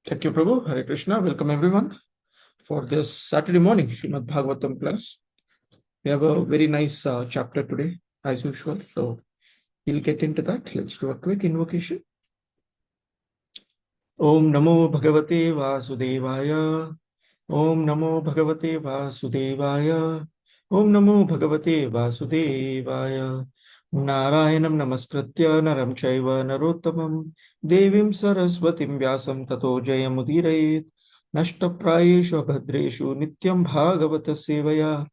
Thank you, Prabhu. Hare Krishna. Welcome everyone for this Saturday morning Srimad Bhagavatam class. We have a very nice chapter today, as usual. So we'll get into that. Let's do a quick invocation. Om Namo Bhagavate Vasudevaya. Om Namo Bhagavate Vasudevaya. Om Namo Bhagavate Vasudevaya. Narayanam Namaskritya Naram Chaiva Narottamam Devim Saraswatim Vyasam Tato Jayamudirayet Nashtaprayeshu Bhadreshu Nityam Bhagavata Sevaya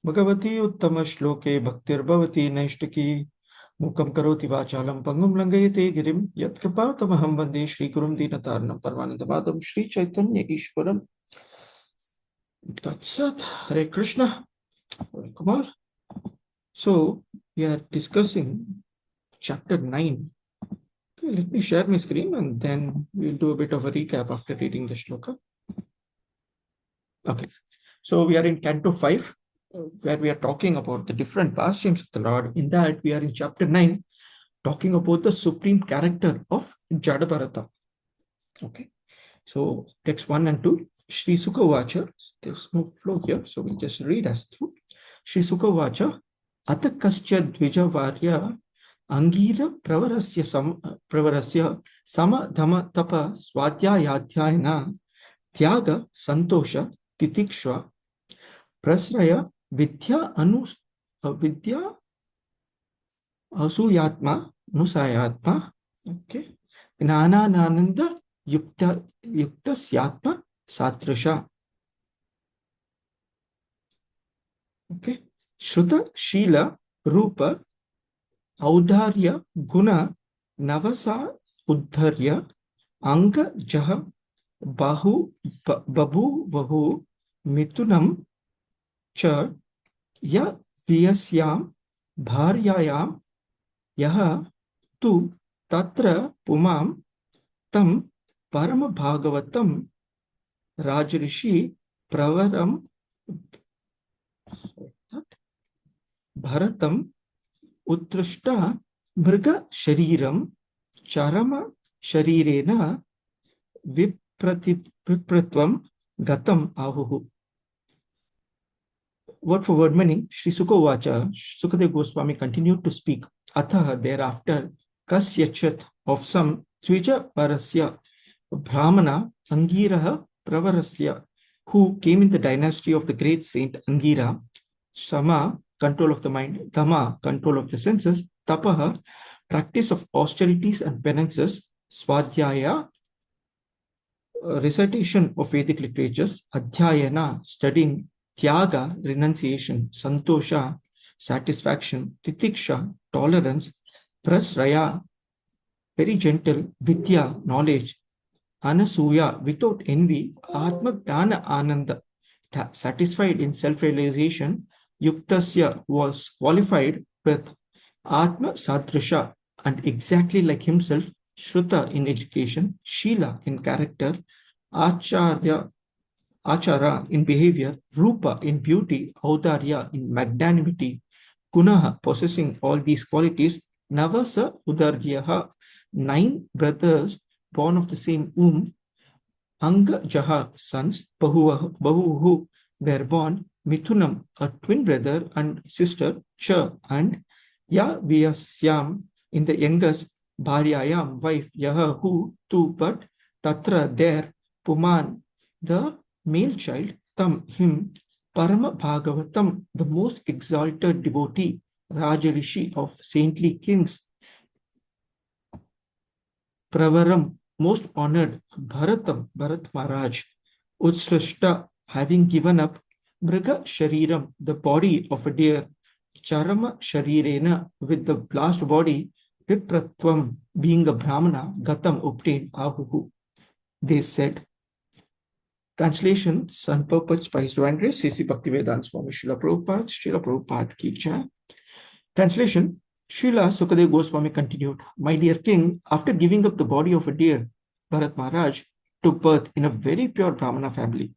Bhagavati Uttama Shloke Bhaktir Bhavati Naishtaki Mukam Karoti Vachalam Pangum Langayate Girim Yat Kripatamaham Vande Shri Gurum Dinatarnam Parmanandamadam Shri Chaitanya Ishwaram. That's it. Hare Krishna. Come on. So we are discussing chapter 9. Okay, let me share my screen and then we'll do a bit of a recap after reading the shloka. Okay. So we are in Canto 5, where we are talking about the different pastimes of the Lord. In that, we are in chapter 9, talking about the supreme character of Jadabharata. Okay. So text 1 and 2. Shri Sukha Vacha. There's no flow here, so we'll just read as through. Shri Sukha Vacha. Ata kasya dvija varya angira pravarasya sama dhamma tapa swadhyayadhyayana tyaga santosha titikshva prasraya vidya asuyatma nusayatma, okay, gnanananda yuktasyatma satrasha, okay, shruta shila rupa audarya guna navasa uddharya anga jaha bahu babu vahu mitunam cha ya viyasyam bharyayam yaha tu tatra pumam tam parama bhagavatam rajrishi pravaram bharatam utrishta mriga shariram charama sharirena vipratvam gatam ahuhu. Word for word meaning, Shri Sukha Vacha, Sukadeva Goswami continued to speak. Atha, thereafter, kasyachat, of some Tvija Parasya, Brahmana Angiraha Pravarasya, who came in the dynasty of the great saint Angira, Sama, control of the mind, Dhamma, control of the senses, Tapaha, practice of austerities and penances, Swadhyaya, recitation of Vedic literatures, Adhyayana, studying, Tyaga, renunciation, Santosha, satisfaction, Titiksha, tolerance, Prasraya, very gentle, Vidya, knowledge, Anasuya, without envy, Atma Jnana Ananda, satisfied in self-realization, Yuktasya, was qualified with Atma Sadrisha, and exactly like himself, Shruta in education, Shila in character, Achara in behavior, Rupa in beauty, Audarya in magnanimity, Gunaha possessing all these qualities, Navasa Udaryaha, 9 brothers born of the same womb, Anga Jaha sons, Bahuhu were born, Mithunam a twin brother and sister, Cha and Ya Vyasyam in the youngest, Bharyayam wife, Yaha who, too, but Tatra there, Puman the male child, Tam him, Parama Bhagavatam the most exalted devotee, Rajarishi of saintly kings, Pravaram most honored, Bharatam Bharat Maharaj, Utsrishta having given up, Mriga Shariram the body of a deer, Charama Sharirena with the last body, Vipratvam being a Brahmana, Gatam obtained Ahuhu. They said. Translation, Sun Purport Spice Dwandre, C.C. Bhaktivedanta Swami Srila Prabhupada Ki Jai. Translation, Srila Sukadeva Goswami continued, my dear king, after giving up the body of a deer, Bharat Maharaj took birth in a very pure Brahmana family.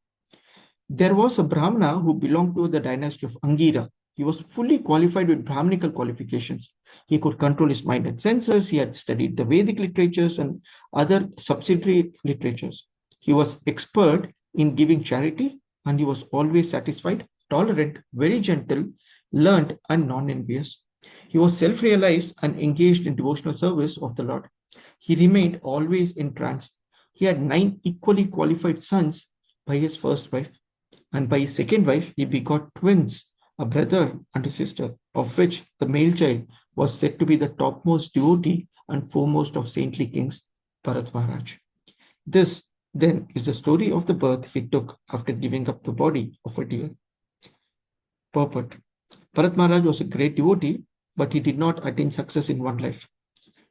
There was a Brahmana who belonged to the dynasty of Angira. He was fully qualified with Brahminical qualifications. He could control his mind and senses. He had studied the Vedic literatures and other subsidiary literatures. He was expert in giving charity, and he was always satisfied, tolerant, very gentle, learned, and non-envious. He was self-realized and engaged in devotional service of the Lord. He remained always in trance. He had 9 equally qualified sons by his first wife, and by his second wife he begot twins, a brother and a sister, of which the male child was said to be the topmost devotee and foremost of saintly kings, Bharat Maharaj. This, then, is the story of the birth he took after giving up the body of a deer. Purport. Bharat Maharaj was a great devotee, but he did not attain success in one life.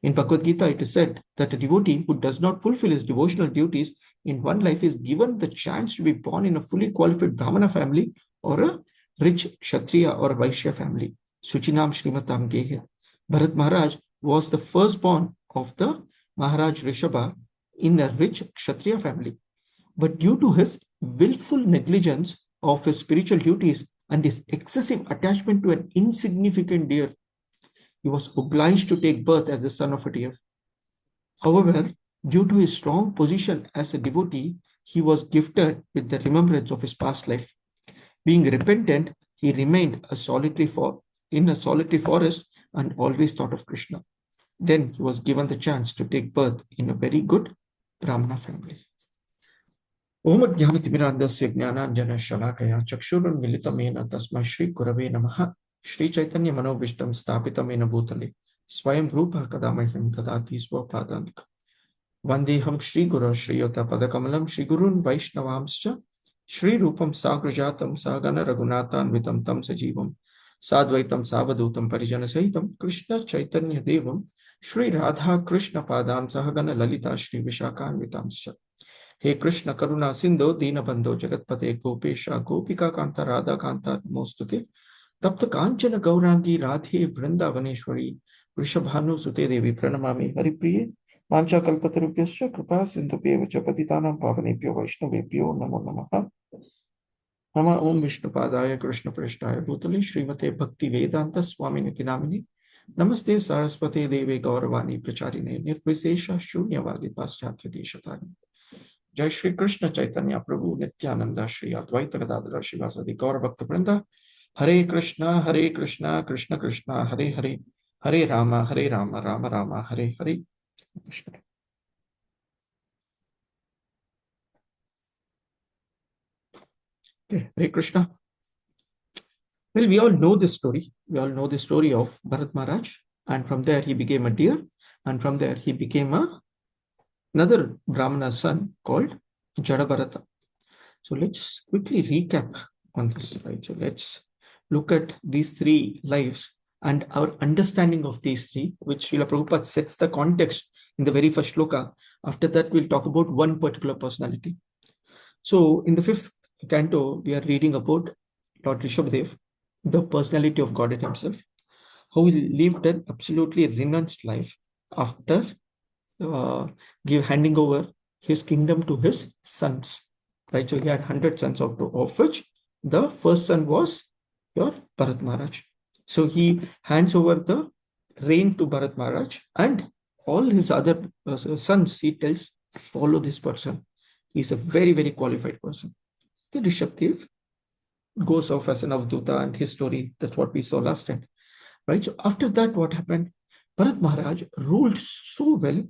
In Bhagavad Gita, it is said that a devotee who does not fulfill his devotional duties in one life is given the chance to be born in a fully qualified Brahmana family or a rich Kshatriya or Vaishya family. Suchinam Srimatam Gehe. Bharat Maharaj was the firstborn of the Maharaj Rishabha in a rich Kshatriya family. But due to his willful negligence of his spiritual duties and his excessive attachment to an insignificant deer, he was obliged to take birth as the son of a deer. However, due to his strong position as a devotee, he was gifted with the remembrance of his past life. Being repentant, he remained in a solitary forest and always thought of Krishna. Then he was given the chance to take birth in a very good Brahmana family. ओम ज्ञानतिमिरान्धस्य ज्ञानाञ्जनशलाकया चक्षुरुन्मिलितमेन तस्मै श्रीगुरवे नमः. श्रीचैतन्यमनोभीष्टं स्थापितं येन भूतले स्वयं रूपः कदा मह्यं ददाति स्वपादान्तिकम्. वन्देऽहं श्रीगुरो श्रीयुतपदकमलं श्रीगुरून् वैष्णवांश्च श्रीरूपं साग्रजातं सहगण रघुनाथान्वितं तं सजीवं साद्वैतं सावधूतं परिजनसहितं कृष्णचैतन्यदेवं श्रीराधाकृष्णपादान् सहगण ललिता श्रीविशाखान्वितांश्च. हे कृष्ण करुणा सिंधो दीनबंधो जगतपते गोपेश गोपिका कांता राधा कांता नमोस्तुते. तप्त कांचन गौरांगी राधे वृंदावनेश्वरी वृषभानुसुते देवी प्रणमामि हरिप्रिये. वाञ्छाकल्पतरुभ्यश्च कृपा सिन्धुभ्येव च पतितानां पावनेभ्यो वैष्णवेभ्यो नमो नमः. नमः ओम विष्णुपादाय कृष्णप्रेष्ठाय भूतले श्रीमते भक्ति वेदांत स्वामिनिति नामिने नमस्ते सरस्वते देवे गौरवाणी प्रचारिणे निर्विशेष शून्यवादी पाश्चात्य देशतारिणे. जय श्री कृष्ण चैतन्य प्रभु नित्यानंद श्री अद्वैत गदाधर शिवासादि गौर भक्त वृंद. हरे कृष्णा कृष्ण कृष्ण हरे हरे, हरे Ram Ram Ram Hare Hare. Okay, Hare Krishna. Well, we all know this story. We all know the story of Bharat Maharaj, and from there he became a deer, and from there he became another Brahmana's son called Jadabharata. So let's quickly recap on this, right? So let's look at these three lives and our understanding of these three, which Srila Prabhupada sets the context in the very first shloka. After that, we'll talk about one particular personality. So in the fifth canto, we are reading about Lord Rishabhadev, the personality of Godhead himself, how he lived an absolutely renounced life after handing over his kingdom to his sons. Right, so he had 100 sons, of which the first son was your Bharat Maharaj. So he hands over the reign to Bharat Maharaj, and all his other sons, he tells, follow this person. He's a very, very qualified person. The Rishabhadev goes off as an Avduta, and his story, that's what we saw last time. Right, so after that, what happened? Bharat Maharaj ruled so well.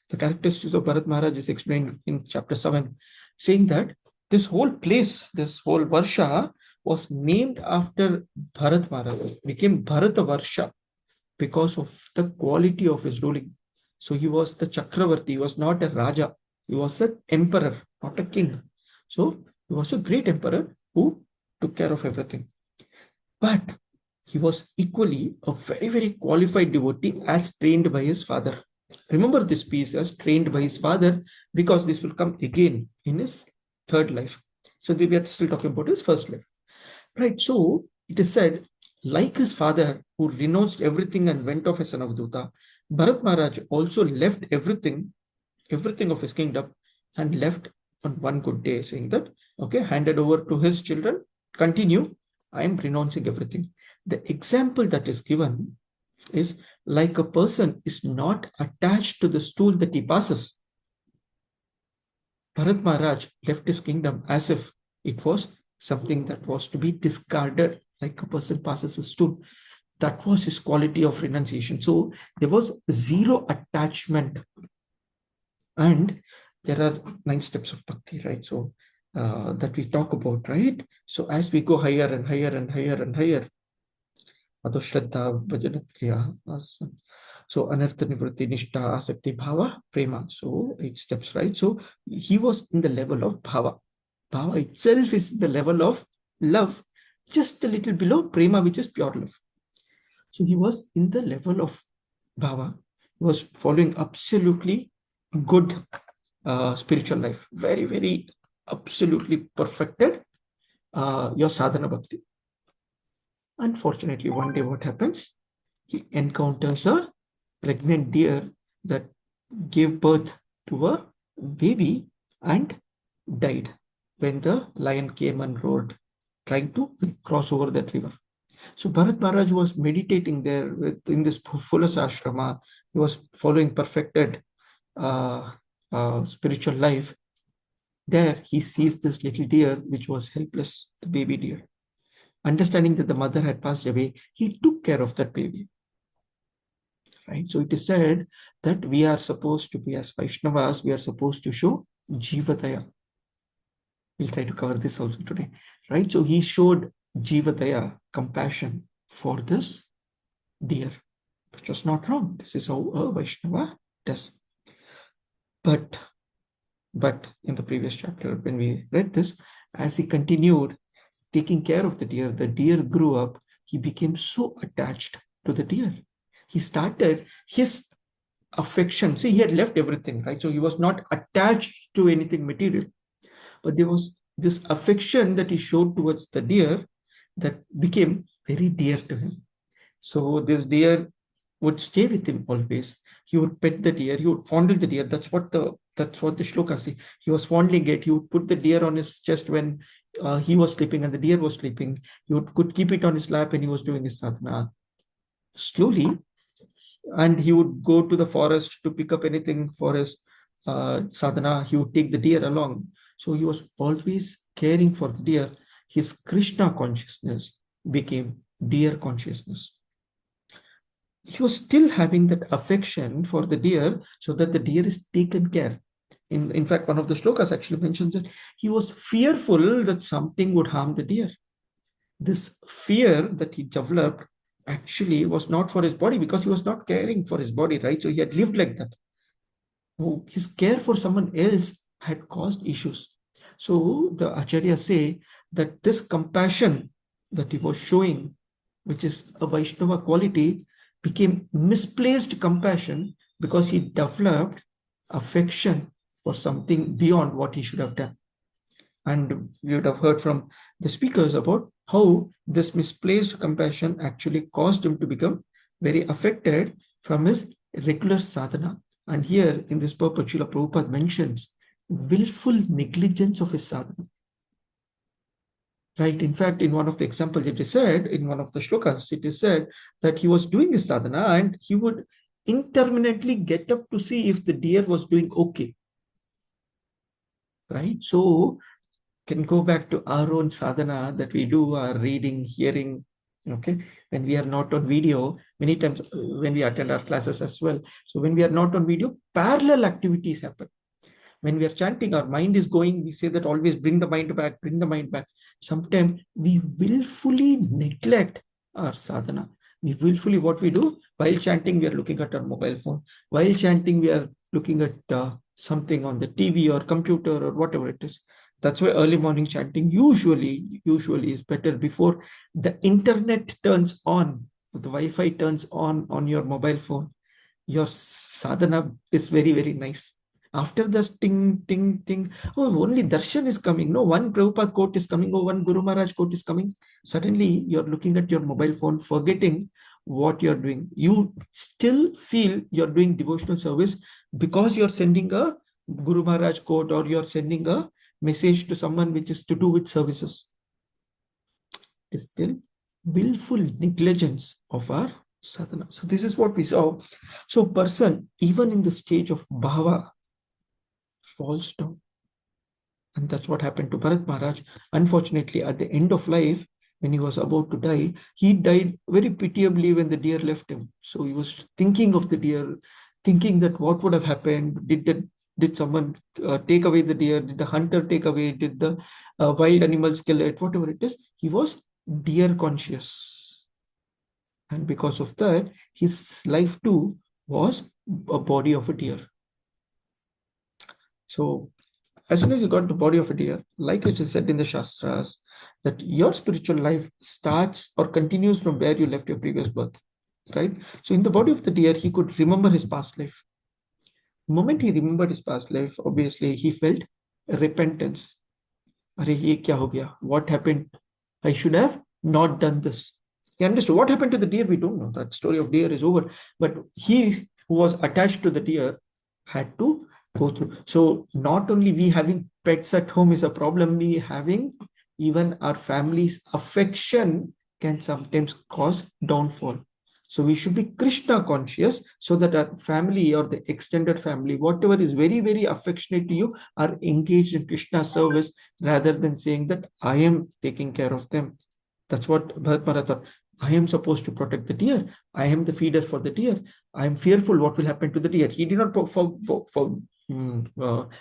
The characteristics of Bharat Maharaj is explained in chapter 7, saying that this whole place, this whole Varsha was named after Bharat Maharaj. It became Bharata Varsha because of the quality of his ruling. So he was the Chakravarti, he was not a Raja, he was an emperor, not a king. So he was a great emperor who took care of everything. But he was equally a very, very qualified devotee as trained by his father. Remember this piece, as trained by his father, because this will come again in his third life. So we are still talking about his first life. Right, so it is said, like his father who renounced everything and went off as an Avduta, Bharat Maharaj also left everything of his kingdom and left on one good day, saying that, okay, handed over to his children, continue, I am renouncing everything. The example that is given is like a person is not attached to the stool that he passes. Bharat Maharaj left his kingdom as if it was something that was to be discarded, like a person passes a stone. That was his quality of renunciation. So there was zero attachment. And there are 9 steps of bhakti, right? So that we talk about, right? So as we go higher and higher and higher and higher, Shraddha, Bhajana Kriya. So Anartha Nivritti, Nishta, Asakti, Bhava, Prema. So 8 steps, right? So he was in the level of Bhava. Bhava itself is the level of love, just a little below Prema, which is pure love. So he was in the level of Bhava. He was following absolutely good spiritual life. Very, very absolutely perfected your sadhana bhakti. Unfortunately, one day what happens? He encounters a pregnant deer that gave birth to a baby and died when the lion came and roared, trying to cross over that river. So Bharat Maharaj was meditating there in this Fulas ashrama. He was following perfected uh, spiritual life. There he sees this little deer which was helpless, the baby deer. Understanding that the mother had passed away, he took care of that baby. Right? So it is said that we are supposed to be, as Vaishnavas, we are supposed to show Jivataya. We'll try to cover this also today. Right? So he showed Jivataya, compassion for this deer, which was not wrong. This is how a Vaishnava does. But in the previous chapter, when we read this, as he continued taking care of the deer grew up. He became so attached to the deer. He started his affection. See, he had left everything, right? So he was not attached to anything material. But there was this affection that he showed towards the deer that became very dear to him. So this deer would stay with him always. He would pet the deer. He would fondle the deer. That's what the shloka say. He was fondling it. He would put the deer on his chest when he was sleeping and the deer was sleeping. He could keep it on his lap when he was doing his sadhana. Slowly, and he would go to the forest to pick up anything for his sadhana. He would take the deer along. So he was always caring for the deer. His Krishna consciousness became deer consciousness. He was still having that affection for the deer so that the deer is taken care. In fact, one of the shlokas actually mentions that he was fearful that something would harm the deer. This fear that he developed actually was not for his body because he was not caring for his body, right? So he had lived like that. His care for someone else had caused issues. So the Acharyas say that this compassion that he was showing, which is a Vaishnava quality, became misplaced compassion because he developed affection for something beyond what he should have done. And you would have heard from the speakers about how this misplaced compassion actually caused him to become very affected from his regular sadhana. And here in this purport, Srila Prabhupada mentions willful negligence of his sadhana. Right. In fact, in one of the examples, it is said, in one of the shlokas, it is said that he was doing his sadhana and he would intermittently get up to see if the deer was doing okay. Right. So can go back to our own sadhana that we do, our reading, hearing, okay, when we are not on video, many times when we attend our classes as well. So when we are not on video, parallel activities happen. When we are chanting, our mind is going, we say that always bring the mind back, bring the mind back. Sometimes we willfully neglect our sadhana. We willfully, what we do, while chanting, we are looking at our mobile phone. While chanting, we are looking at something on the TV or computer or whatever it is. That's why early morning chanting usually is better before the internet turns on, the Wi-Fi turns on your mobile phone. Your sadhana is very, very nice. After this ting, ting, ting, oh, only darshan is coming. No, one Prabhupada quote is coming. Oh, one Guru Maharaj quote is coming. Suddenly, you're looking at your mobile phone, forgetting what you're doing. You still feel you're doing devotional service because you're sending a Guru Maharaj quote or you're sending a message to someone which is to do with services. It is still willful negligence of our sadhana. So this is what we saw. So person, even in the stage of bhava, falls down. And that's what happened to Bharat Maharaj. Unfortunately, at the end of life, when he was about to die, he died very pitiably when the deer left him. So he was thinking of the deer, thinking that what would have happened? Did someone take away the deer? Did the hunter take away? Did the wild animals kill it? Whatever it is, he was deer conscious. And because of that, his life too was a body of a deer. So as soon as you got the body of a deer, like it is said in the Shastras, that your spiritual life starts or continues from where you left your previous birth, right? So in the body of the deer, he could remember his past life. The moment he remembered his past life, obviously he felt repentance. अरे ये क्या हो गया? What happened? I should have not done this. He understood. What happened to the deer? We don't know. That story of deer is over. But he who was attached to the deer had to go through. So not only we having pets at home is a problem, we having even our family's affection can sometimes cause downfall. So we should be Krishna conscious so that our family or the extended family, whatever is very, very affectionate to you, are engaged in Krishna service rather than saying that I am taking care of them. That's what Bharat Maharaj thought. I am supposed to protect the deer. I am the feeder for the deer. I am fearful what will happen to the deer. He did not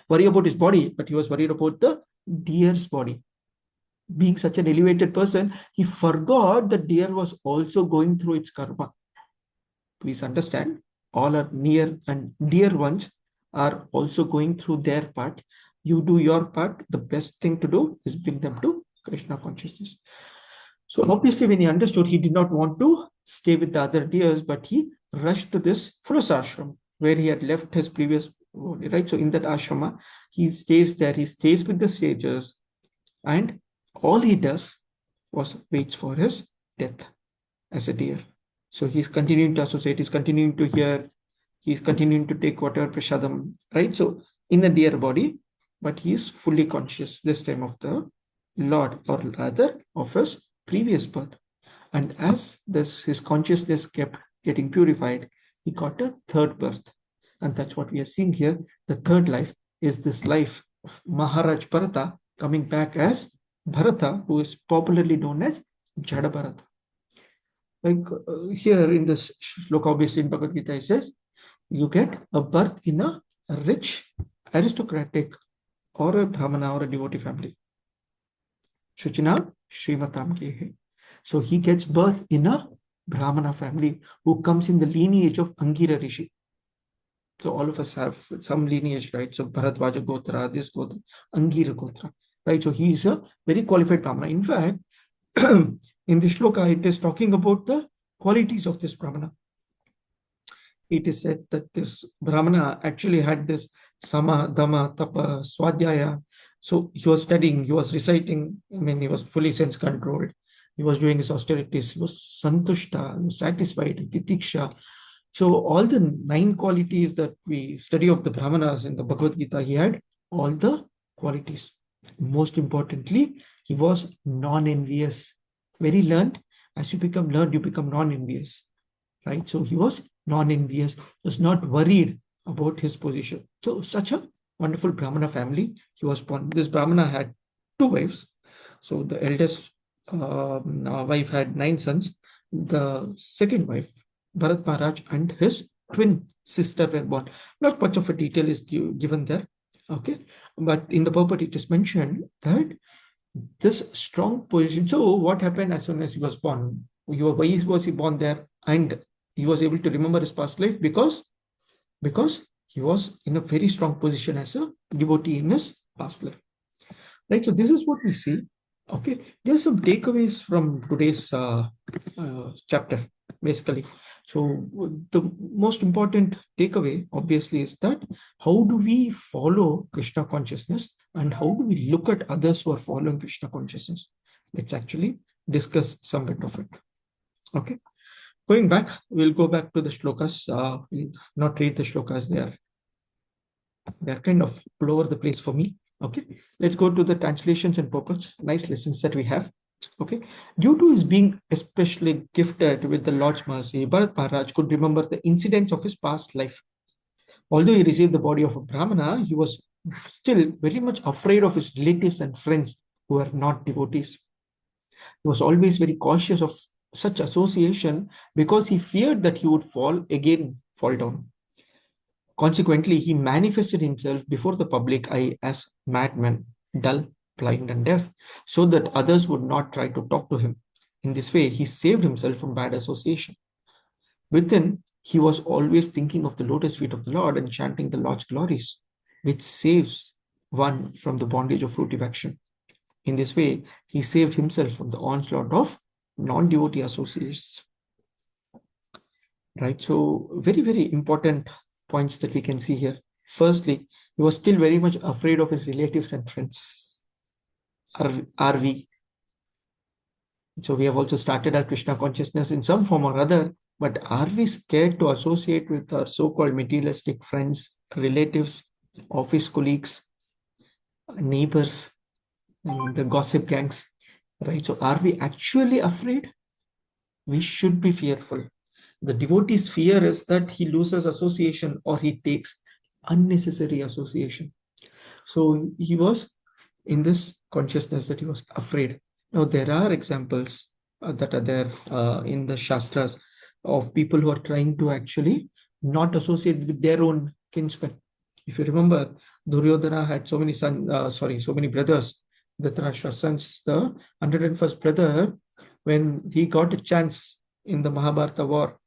worry about his body, but he was worried about the deer's body. Being such an elevated person, he forgot that deer was also going through its karma. Please understand, all our near and dear ones are also going through their part. You do your part. The best thing to do is bring them to Krishna consciousness. So obviously, when he understood, he did not want to stay with the other deers, but he rushed to this forest ashram where he had left his previous body, right? So in that ashrama, he stays there. He stays with the sages, and all he does was waits for his death as a deer. So he's continuing to associate, he's continuing to hear, he's continuing to take whatever prasadam, right? So in a deer body, but he is fully conscious this time of the Lord, or rather of his previous birth. And as this his consciousness kept getting purified, he got a third birth. And that's what we are seeing here. The third life is this life of Maharaj Bharata coming back as Bharata, who is popularly known as Jada Bharata. Like here in this shloka, obviously in Bhagavad Gita, it says, you get a birth in a rich, aristocratic, or a Brahmana or a devotee family. Shuchina Srimatam Kehe. So he gets birth in a Brahmana family who comes in the lineage of Angira Rishi. So all of us have some lineage, right? So Bharadwaja Gotra, this Gotra, Angira Gotra, right? So he is a very qualified Brahmana. In fact, in this shloka, it is talking about the qualities of this Brahmana. It is said that this Brahmana actually had this Sama, Dhamma, Tapa, Swadhyaya. So he was studying, he was reciting, I mean, he was fully sense controlled. He was doing his austerities, he was Santushta, he was satisfied, Titiksha. So all the 9 qualities that we study of the Brahmanas in the Bhagavad Gita, he had all the qualities. Most importantly, he was non-envious, very learned. As you become learned, you become non-envious, right? So he was non-envious, was not worried about his position. So such a wonderful Brahmana family he was born. This Brahmana had 2 wives. So the eldest wife had 9 sons. The second wife, Bharat Maharaj, and his twin sister were born. Not much of a detail is given there. Okay, but in the purport it is mentioned that this strong position. So what happened as soon as he was born? Why was he born there? And he was able to remember his past life because he was in a very strong position as a devotee in his past life. Right. So this is what we see. Okay. There are some takeaways from today's chapter, basically. So the most important takeaway, obviously, is that how do we follow Krishna consciousness and how do we look at others who are following Krishna consciousness? Let's actually discuss some bit of it. Okay. Going back, we'll go back to the shlokas. We'll not read the shlokas. They're kind of all over the place for me. Okay. Let's go to the translations and purports. Nice lessons that we have. Okay. Due to his being especially gifted with the Lord's mercy, Bharat Maharaj could remember the incidents of his past life. Although he received the body of a Brahmana, he was still very much afraid of his relatives and friends who are not devotees. He was always very cautious of such association because he feared that he would fall down. Consequently, he manifested himself before the public eye as madman, dull, blind, and deaf, so that others would not try to talk to him. In this way, he saved himself from bad association. Within, he was always thinking of the lotus feet of the Lord and chanting the Lord's glories, which saves one from the bondage of fruitive action. In this way, he saved himself from the onslaught of non-devotee associates. Right? So, very, very important points that we can see here. Firstly, he was still very much afraid of his relatives and friends. Are we? So we have also started our Krishna consciousness in some form or other, but are we scared to associate with our so-called materialistic friends, relatives, office colleagues, neighbors, and the gossip gangs, right? So are we actually afraid? We should be fearful. The devotee's fear is that he loses association or he takes unnecessary association. So he was in this consciousness that he was afraid. Now, there are examples that are there in the Shastras of people who are trying to actually not associate with their own kinsmen. If you remember, Duryodhana had so many so many brothers. Dhritarashtra's sons, the 101st brother, when he got a chance in the Mahabharata war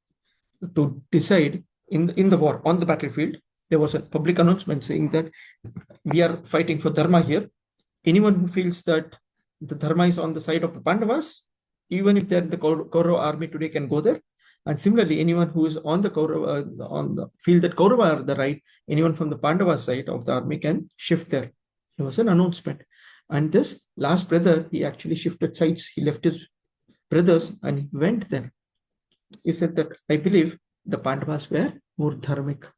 to decide in the war on the battlefield, there was a public announcement saying that we are fighting for dharma here. Anyone who feels that the dharma is on the side of the Pandavas, even if they're in the Kaurava army today, can go there. And similarly, anyone who is on the Kaurava, on the field that Kaurava are the right, anyone from the Pandava side of the army can shift there. It was an announcement. And this last brother, he actually shifted sides. He left his brothers and he went there. He said that I believe the Pandavas were more dharmic.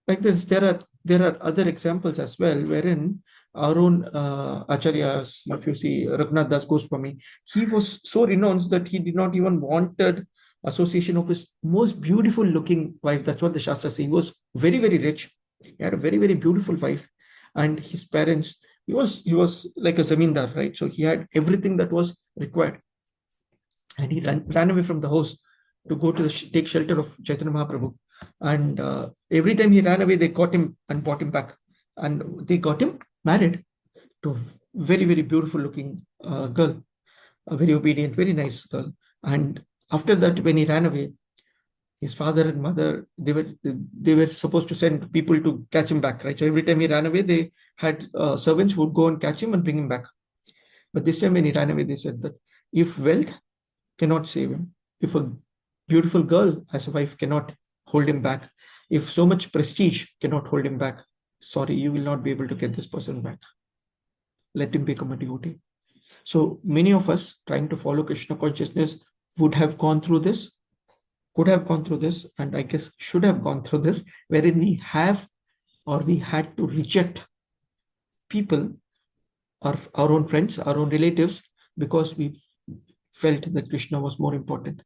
Like this, there are other examples as well, wherein our own acharyas, if you see Raghunath Das Goswami, he was so renounced that he did not even wanted association of his most beautiful looking wife. That's what the Shastra says. He was very, very rich. He had a very, very beautiful wife, and his parents. He was like a zamindar, right? So he had everything that was required, and he ran away from the house to go to take shelter of Chaitanya Mahaprabhu. And every time he ran away, they caught him and brought him back. And they got him married to a very, very beautiful looking girl, a very obedient, very nice girl. And after that, when he ran away, his father and mother, they were supposed to send people to catch him back, right? So every time he ran away, they had servants who would go and catch him and bring him back. But this time when he ran away, they said that if wealth cannot save him, if a beautiful girl as a wife cannot hold him back, if so much prestige cannot hold him back, sorry, you will not be able to get this person back. Let him become a devotee. So many of us trying to follow Krishna consciousness would have gone through this, could have gone through this, and I guess should have gone through this, wherein we have or we had to reject people, our own friends, our own relatives, because we felt that Krishna was more important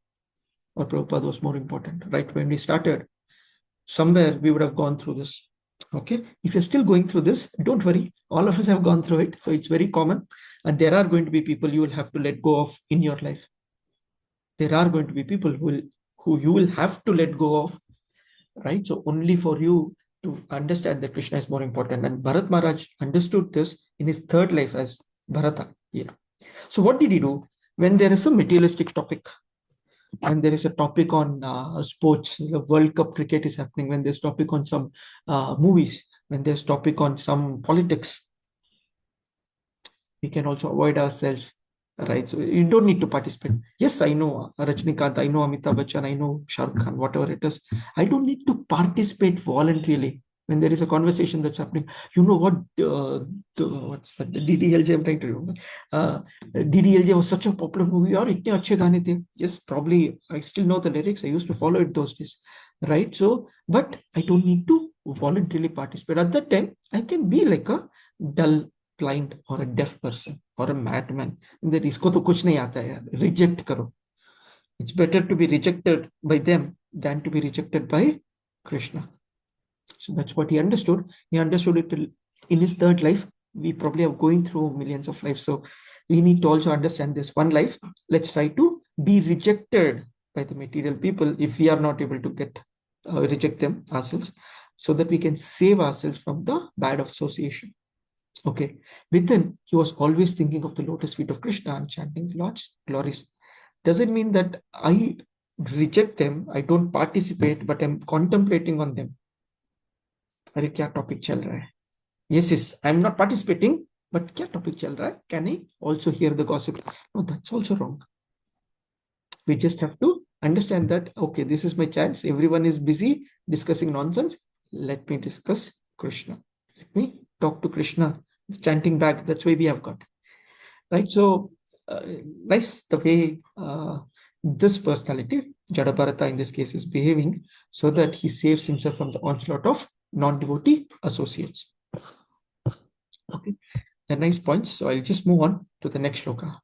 or Prabhupada was more important, right? When we started, somewhere we would have gone through this. Okay, if you're still going through this, don't worry. All of us have gone through it. So it's very common. And there are going to be people you will have to let go of in your life. There are going to be people who you will have to let go of, right? So only for you to understand that Krishna is more important. And Bharat Maharaj understood this in his third life as Bharata. Yeah. So what did he do? When there is a materialistic topic, and there is a topic on sports, the World Cup cricket is happening, when there's topic on some movies, when there's topic on some politics, we can also avoid ourselves, right? So you don't need to participate. Yes, I know Rajnikant, I know Amitabh Bachchan, I know Shah Rukh Khan, whatever it is. I don't need to participate voluntarily when there is a conversation that's happening. You know what? What's that? DDLJ, I'm trying to remember. DDLJ was such a popular movie. Or itne achhe gaane the. Yes, probably I still know the lyrics. I used to follow it those days, right? So, but I don't need to voluntarily participate. At that time, I can be like a dull, blind or a deaf person or a madman. That isko to kuch nahi aata hai. Reject karo. It's better to be rejected by them than to be rejected by Krishna. So that's what he understood. He understood it in his third life. We probably are going through millions of lives. So we need to also understand this one life. Let's try to be rejected by the material people if we are not able to get reject them ourselves, so that we can save ourselves from the bad association. Okay. Within, he was always thinking of the lotus feet of Krishna and chanting the Lord's glories. Doesn't mean that I reject them, I don't participate, but I'm contemplating on them. अरे क्या topic चल रहा है? Yes, yes, I'm not participating, but क्या topic चल रहा है? Can I also hear the gossip? No, that's also wrong. We just have to understand that, okay, this is my chance. Everyone is busy discussing nonsense. Let me discuss Krishna. Let me talk to Krishna. Chanting back, that's why we have got. Right? So, nice the way this personality, Jadabharata in this case, is behaving so that he saves himself from the onslaught of non-devotee associates. Okay, a nice points. So I'll just move on to the next shloka.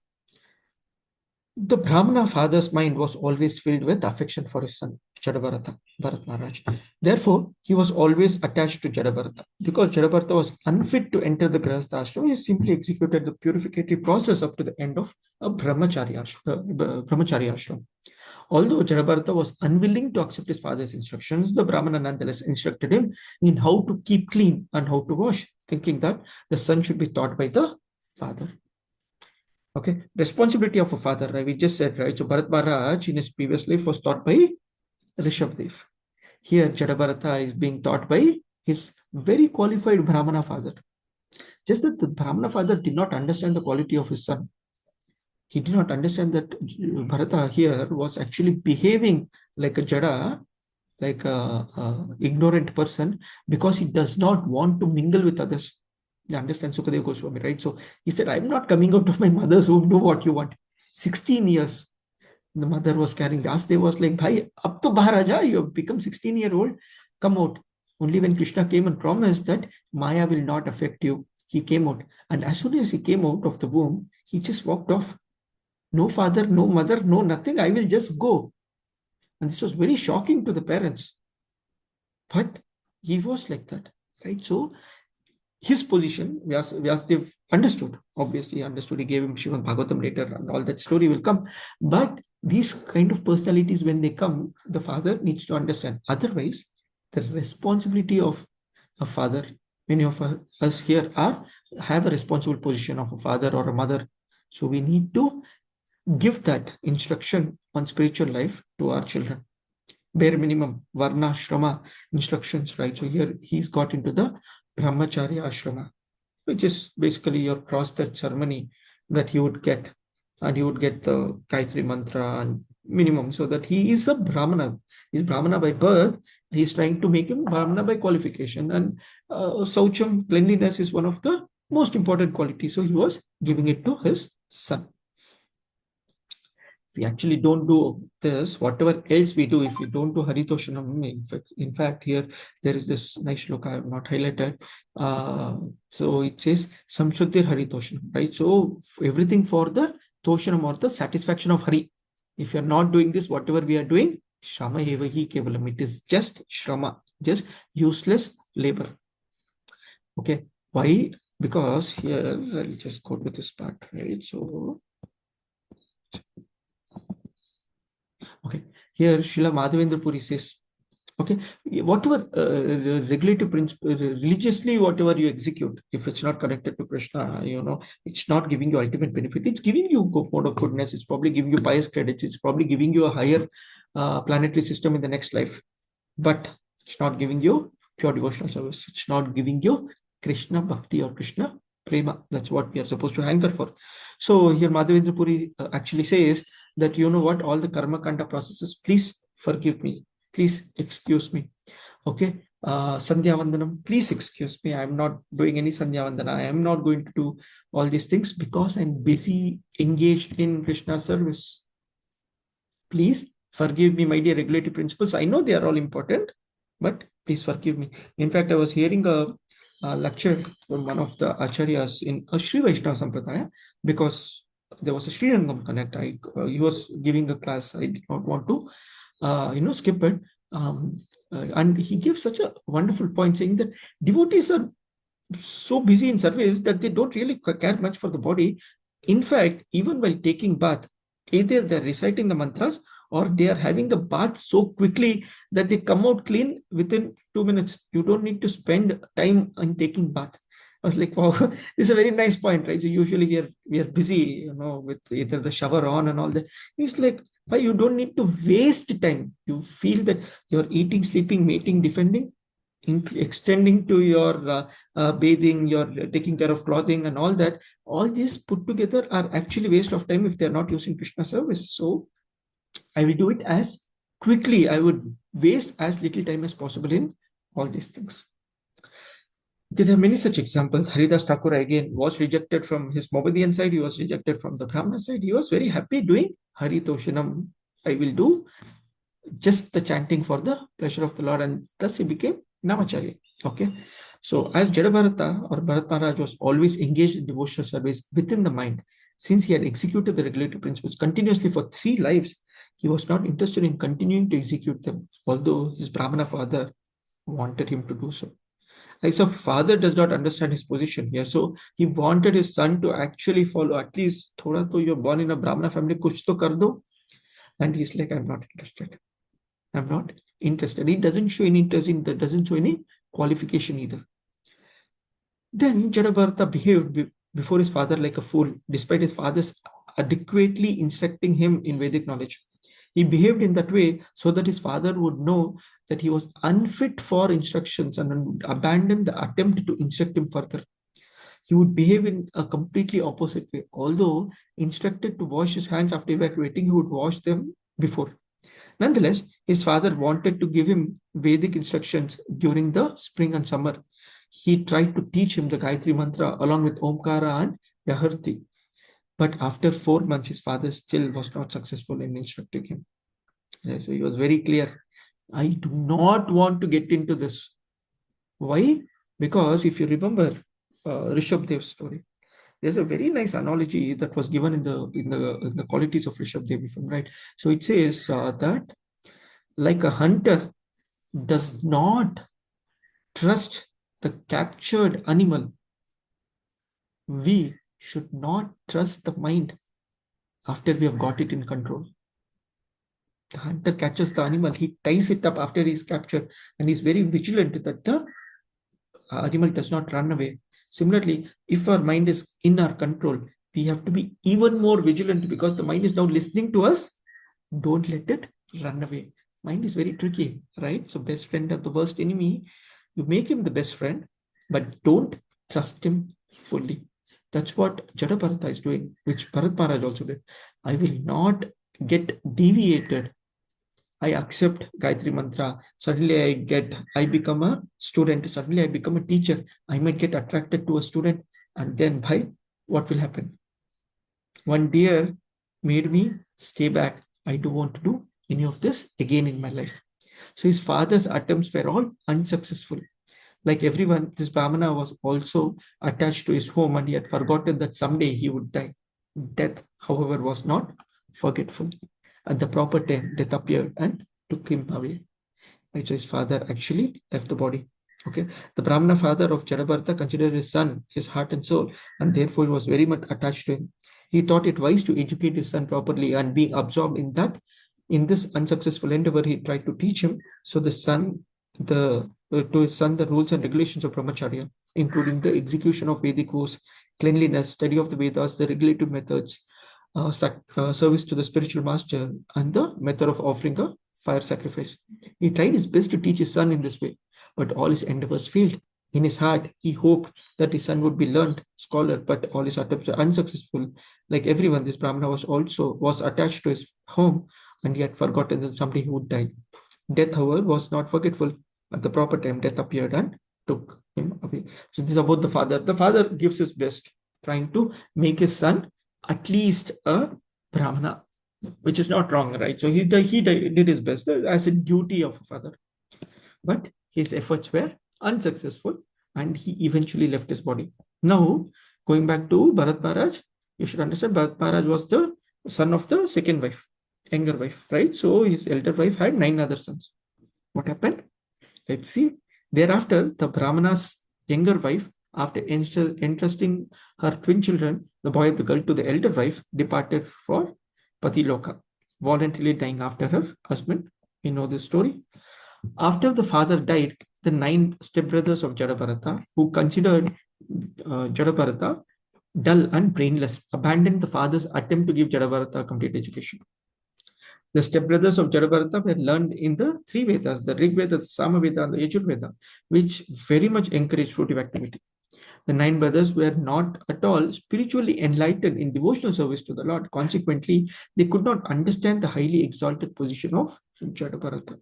The Brahmana father's mind was always filled with affection for his son, Jadabharata, Bharat Maharaj. Therefore, he was always attached to Jadabharata. Because Jadabharata was unfit to enter the Grahastha ashram, he simply executed the purificatory process up to the end of a brahmacharya ashram. Although Jadabharata was unwilling to accept his father's instructions, the Brahmana nonetheless instructed him in how to keep clean and how to wash, thinking that the son should be taught by the father. Okay, responsibility of a father, right? We just said, right? So Bharat Maharaj in his previous life was taught by Rishabdev. Here, Jadabharata is being taught by his very qualified Brahmana father. Just that the Brahmana father did not understand the quality of his son. He did not understand that Bharata here was actually behaving like a Jada, like a ignorant person, because he does not want to mingle with others. You understand Sukadeva Goswami, right? So he said, I'm not coming out of my mother's womb, do what you want. 16 years. The mother was carrying. Vyasdev was like, Bhai, ab to bahar aaja, you have become 16-year-old, come out. Only when Krishna came and promised that Maya will not affect you, he came out. And as soon as he came out of the womb, he just walked off. No father, no mother, no nothing. I will just go. And this was very shocking to the parents. But he was like that, right? So his position, Vyasdev understood. Obviously, he understood. He gave him Srimad Bhagavatam later, and all that story will come. But these kind of personalities, when they come, the father needs to understand. Otherwise, the responsibility of a father, many of us here have a responsible position of a father or a mother. So we need to give that instruction on spiritual life to our children. Bare minimum, varna, ashrama instructions, right? So here he's got into the brahmacharya ashrama, which is basically your cross-stitch ceremony that he would get. And he would get the Gayatri mantra and minimum, so that he is a Brahmana. He's Brahmana by birth. He's trying to make him Brahmana by qualification. And Saucham, cleanliness, is one of the most important qualities. So he was giving it to his son. We actually don't do this, whatever else we do, if we don't do Haritoshanam, in fact, here there is this nice look I have not highlighted. So it says Samshuddhir Haritoshanam, right? So everything for the Toshanam, or the satisfaction of Hari. If you're not doing this, whatever we are doing, Shrama eva hi kevalam. It is just Shrama, just useless labor. Okay. Why? Because here, I'll just go to this part, right? So okay, here Srila Madhavendra Puri says, okay, whatever regulative principle, religiously, whatever you execute, if it's not connected to Krishna, it's not giving you ultimate benefit. It's giving you mode of goodness. It's probably giving you pious credits. It's probably giving you a higher planetary system in the next life. But it's not giving you pure devotional service. It's not giving you Krishna Bhakti or Krishna Prema. That's what we are supposed to hanker for. So here Madhavendra Puri actually says that, you know what, all the karma kanda processes, please forgive me. Please excuse me. Okay. Sandhya Vandanam, please excuse me. I'm not doing any Sandhya Vandana. I am not going to do all these things because I'm busy engaged in Krishna service. Please forgive me, my dear regulative principles. I know they are all important, but please forgive me. In fact, I was hearing a lecture from one of the acharyas in a Sri Vaishnava Sampradaya, because there was a Sri Rangam Connect. He was giving a class. I did not want to, skip it. And he gives such a wonderful point, saying that devotees are so busy in service that they don't really care much for the body. In fact, even while taking bath, either they're reciting the mantras or they are having the bath so quickly that they come out clean within 2 minutes. You don't need to spend time on taking bath. I was like, wow, this is a very nice point, right? So usually we are busy, with either the shower on and all that. It's like, why you don't need to waste time. You feel that you're eating, sleeping, mating, defending, extending to your bathing, your taking care of clothing and all that. All these put together are actually waste of time if they're not using Krishna service. So I will do it as quickly. I would waste as little time as possible in all these things. There are many such examples. Haridas Thakur again was rejected from his Mohammedan side. He was rejected from the Brahmana side. He was very happy doing Hari Toshanam. I will do just the chanting for the pleasure of the Lord, and thus he became Namacharya. Okay. So as Jadabharata or Bharat Maharaj was always engaged in devotional service within the mind, since he had executed the regulatory principles continuously for 3 lives, he was not interested in continuing to execute them, although his Brahmana father wanted him to do so. Like, so father does not understand his position here. So he wanted his son to actually follow, at least, thoda to you're born in a Brahmana family, kuch to kar do. And he's like, I'm not interested. I'm not interested. He doesn't show any interest in that, doesn't show any qualification either. Then Jadabharata behaved before his father like a fool, despite his father's adequately instructing him in Vedic knowledge. He behaved in that way so that his father would know that he was unfit for instructions and would abandon the attempt to instruct him further. He would behave in a completely opposite way. Although instructed to wash his hands after evacuating, he would wash them before. Nonetheless, his father wanted to give him Vedic instructions during the spring and summer. He tried to teach him the Gayatri Mantra along with Omkara and Yaharti. But after 4 months, his father still was not successful in instructing him. So he was very clear. I do not want to get into this. Why? Because if you remember Rishabh Dev's story, there's a very nice analogy that was given in the qualities of Rishabh Dev, if I'm right. So it says that like a hunter does not trust the captured animal, we should not trust the mind after we have got it in control. The hunter catches the animal, he ties it up after he's captured, and he's very vigilant that the animal does not run away. Similarly, if our mind is in our control, we have to be even more vigilant because the mind is now listening to us. Don't let it run away. Mind is very tricky, right? So best friend of the worst enemy, you make him the best friend, but don't trust him fully. That's what Jadabharata is doing, which Bharat Maharaj also did. I will not get deviated. I accept Gayatri Mantra. Suddenly I become a student. Suddenly I become a teacher. I might get attracted to a student. And then what will happen? One deer made me stay back. I don't want to do any of this again in my life. So his father's attempts were all unsuccessful. Like everyone, this Brahmana was also attached to his home and he had forgotten that someday he would die. Death, however, was not forgetful. At the proper time, death appeared and took him away. Right, so his father actually left the body. Okay, the Brahmana father of Jadabharata considered his son his heart and soul, and therefore was very much attached to him. He thought it wise to educate his son properly, and being absorbed in this unsuccessful endeavor, he tried to teach him to his son the rules and regulations of brahmacharya, including the execution of Vedic vows, cleanliness, study of the Vedas, the regulative methods, service to the spiritual master, and the method of offering a fire sacrifice. He tried his best to teach his son in this way, but all his endeavors failed. In his heart, he hoped that his son would be learned scholar, but all his attempts were unsuccessful. Like everyone, this Brahmana was attached to his home, and he had forgotten that someday he would die. Death, however, was not forgetful. At the proper time, death appeared and took him away. So this is about the father. The father gives his best, trying to make his son at least a Brahmana, which is not wrong, right? So he did his best as a duty of a father. But his efforts were unsuccessful and he eventually left his body. Now, going back to Bharat Maharaj, you should understand Bharat Maharaj was the son of the second wife, younger wife, right? So his elder wife had 9 other sons. What happened? Let's see. Thereafter, the Brahmana's younger wife, after entrusting her twin children, the boy and the girl, to the elder wife, departed for Patiloka, voluntarily dying after her husband. We know this story. After the father died, the 9 stepbrothers of Jadabharata, who considered Jadabharata dull and brainless, abandoned the father's attempt to give Jadabharata a complete education. The stepbrothers of Jadabharata were learned in the 3 Vedas, the Rig Veda, the Samaveda, and the Yajur Veda, which very much encouraged fruitive activity. The 9 brothers were not at all spiritually enlightened in devotional service to the Lord. Consequently, they could not understand the highly exalted position of Jadabharata.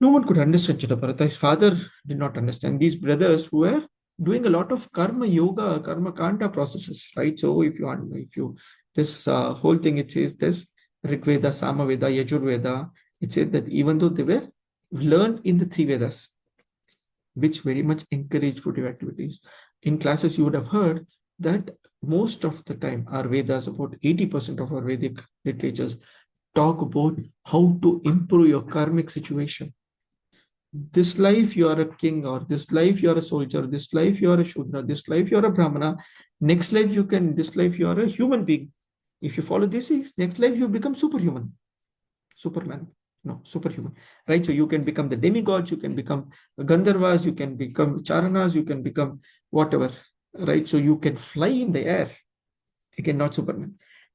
No one could understand Jadabharata. His father did not understand. These brothers were doing a lot of karma yoga, karma kanda processes, right? So if you this whole thing, it says this Rig Veda, Samaveda, Yajur Veda, it said that even though they were learned in the 3 Vedas, which very much encourage fruitive activities. In classes, you would have heard that most of the time, our Vedas, about 80% of our Vedic literatures, talk about how to improve your karmic situation. This life you are a king, or this life you are a soldier, this life you are a Shudra, this life you are a Brahmana, next life this life you are a human being. If you follow this, next life you become superhuman, Superman, no, superhuman, right? So you can become the demigods, you can become Gandharvas, you can become Charanas, you can become whatever, right? So you can fly in the air, again, not Superman.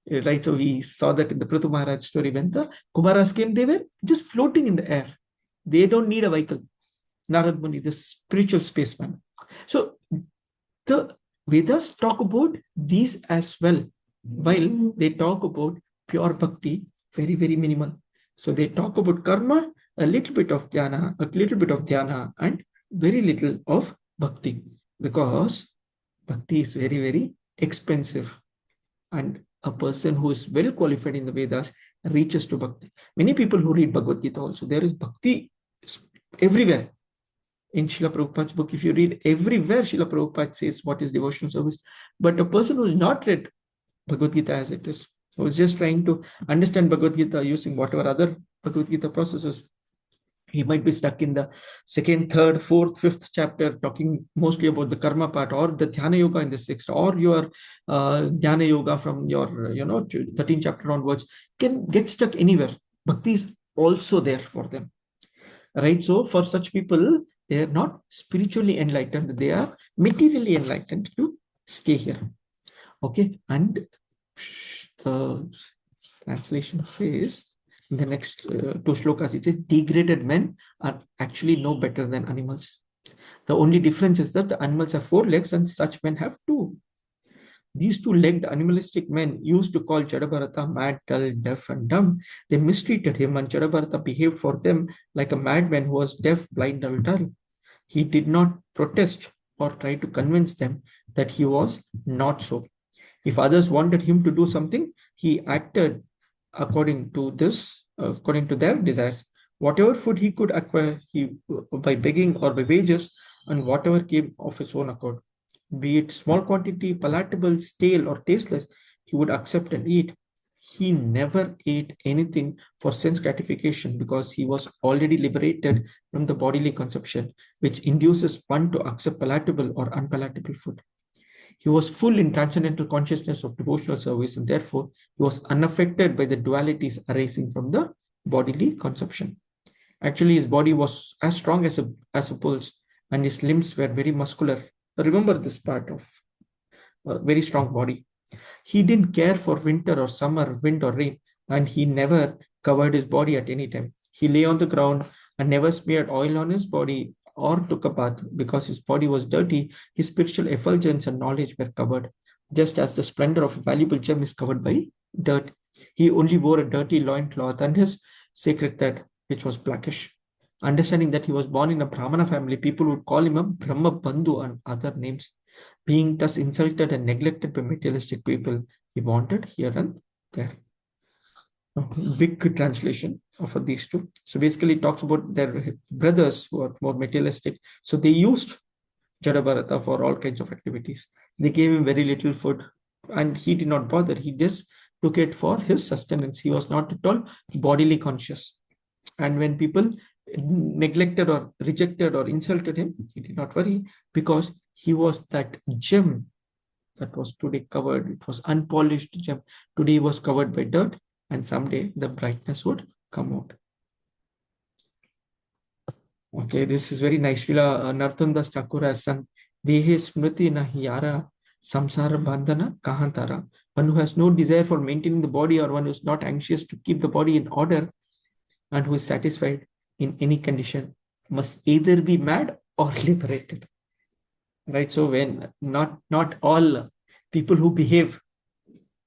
Right, so we saw that in the Prithu Maharaj story when the Kumaras came, they were just floating in the air. They don't need a vehicle. Narad Muni, the spiritual spaceman. So the Vedas talk about these as well, while they talk about pure bhakti, very, very minimal. So they talk about karma, a little bit of jnana, a little bit of dhyana, and very little of bhakti, because bhakti is very, very expensive. And a person who is well qualified in the Vedas reaches to bhakti. Many people who read Bhagavad Gita also, there is bhakti everywhere. In Srila Prabhupada's book, if you read everywhere, Srila Prabhupada says what is devotional service. But a person who has not read Bhagavad Gita as it is, who is just trying to understand Bhagavad Gita using whatever other Bhagavad Gita processes, he might be stuck in the 2nd, 3rd, 4th, 5th chapter, talking mostly about the karma part, or the dhyana yoga in the 6th, or your dhyana yoga from your 13th chapter onwards. Can get stuck anywhere. Bhakti is also there for them, right? So for such people, they are not spiritually enlightened, they are materially enlightened to stay here. Okay, and the translation says in the next 2 shlokas, it says degraded men are actually no better than animals. The only difference is that the animals have 4 legs and such men have 2. These 2-legged animalistic men used to call Jadabharata mad, dull, deaf, and dumb. They mistreated him, and Jadabharata behaved for them like a madman who was deaf, blind, dull. He did not protest or try to convince them that he was not so. If others wanted him to do something, he acted according to their desires. Whatever food he could acquire, by begging or by wages, and whatever came of his own accord, be it small quantity, palatable, stale, or tasteless, he would accept and eat. He never ate anything for sense gratification because he was already liberated from the bodily conception, which induces one to accept palatable or unpalatable food. He was full in transcendental consciousness of devotional service, and therefore he was unaffected by the dualities arising from the bodily conception. Actually, his body was as strong as a bull's, and his limbs were very muscular. Remember this part of a very strong body. He didn't care for winter or summer, wind or rain, and he never covered his body at any time. He lay on the ground and never smeared oil on his body or took a bath because his body was dirty. His spiritual effulgence and knowledge were covered, just as the splendor of a valuable gem is covered by dirt. He only wore a dirty loincloth and his sacred thread, which was blackish. Understanding that he was born in a Brahmana family, people would call him a Brahma Bandhu and other names. Being thus insulted and neglected by materialistic people, he wanted here and there. Big translation of these two. So basically it talks about their brothers who are more materialistic. So they used Jadabharata for all kinds of activities. They gave him very little food and he did not bother. He just took it for his sustenance. He was not at all bodily conscious. And when people neglected or rejected or insulted him, he did not worry, because he was that gem that was today covered. It was unpolished gem. Today was covered by dirt, and someday the brightness would come out. Okay, this is very nice. Srila Narottam Das Thakur has sung, Dehe Smriti Nahi Yara, Samsara Bandhana Kahantara. One who has no desire for maintaining the body, or one who is not anxious to keep the body in order, and who is satisfied in any condition, must either be mad or liberated. Right? So when not all people who behave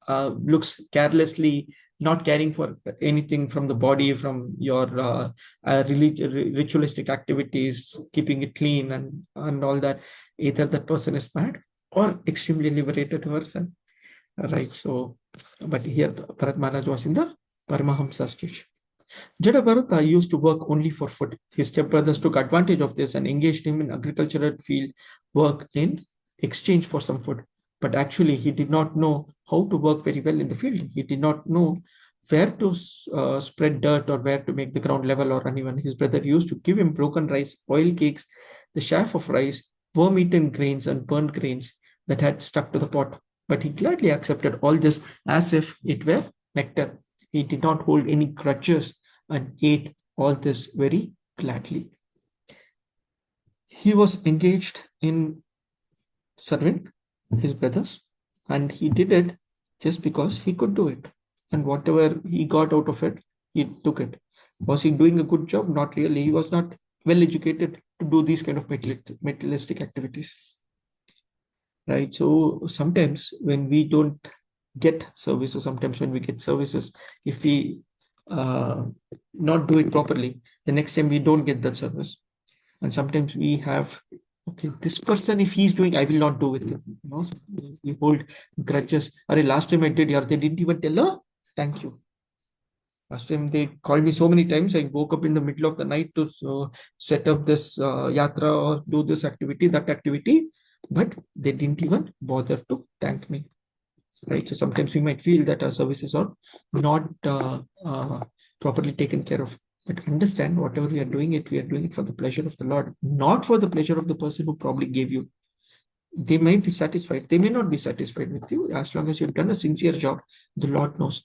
looks carelessly, not caring for anything from the body, from your ritualistic activities, keeping it clean and all that, either that person is mad or extremely liberated person. Right? So, but here Bharat Maharaj was in the Paramahamsa stage. Jada Bharata used to work only for food. His stepbrothers took advantage of this and engaged him in agricultural field work in exchange for some food. But actually, he did not know how to work very well in the field. He did not know where to spread dirt or where to make the ground level or uneven. His brother used to give him broken rice, oil cakes, the chaff of rice, worm-eaten grains, and burnt grains that had stuck to the pot. But he gladly accepted all this as if it were nectar. He did not hold any grudges and ate all this very gladly. He was engaged in serving his brothers, and he did it just because he could do it. And whatever he got out of it, he took it. Was he doing a good job? Not really. He was not well educated to do these kind of materialistic activities. Right? So sometimes when we don't get service, or sometimes when we get services, if we not do it properly, the next time we don't get that service. And sometimes we have, okay, this person, if he's doing, I will not do with him. You know, so we hold grudges. Last time I did, they didn't even tell her thank you. Last time they called me so many times, I woke up in the middle of the night to set up this yatra or do this activity, that activity, but they didn't even bother to thank me. Right? So sometimes we might feel that our services are not properly taken care of. But understand, whatever we are doing it for the pleasure of the Lord, not for the pleasure of the person who probably gave you. They might be satisfied. They may not be satisfied with you. As long as you've done a sincere job, the Lord knows.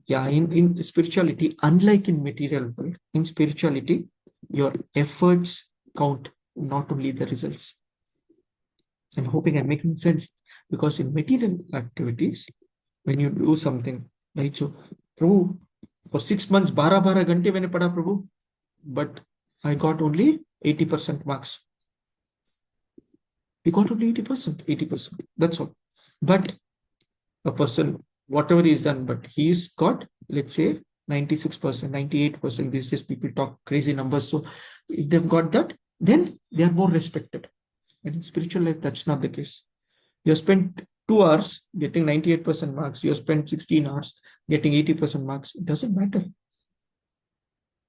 Yeah, in spirituality, unlike in material world, in spirituality, your efforts count, not only the results. I'm hoping I'm making sense, because in material activities, when you do something, right? So, Prabhu, for 6 months, 12 ghante maine pada, Prabhu, but I got only 80% marks. We got only 80%. That's all. But a person, whatever he's done, but he's got, let's say, 96%, 98%. These days people talk crazy numbers. So if they've got that, then they are more respected. And in spiritual life, that's not the case. You spent 2 hours getting 98% marks. You spent 16 hours getting 80% marks. It doesn't matter.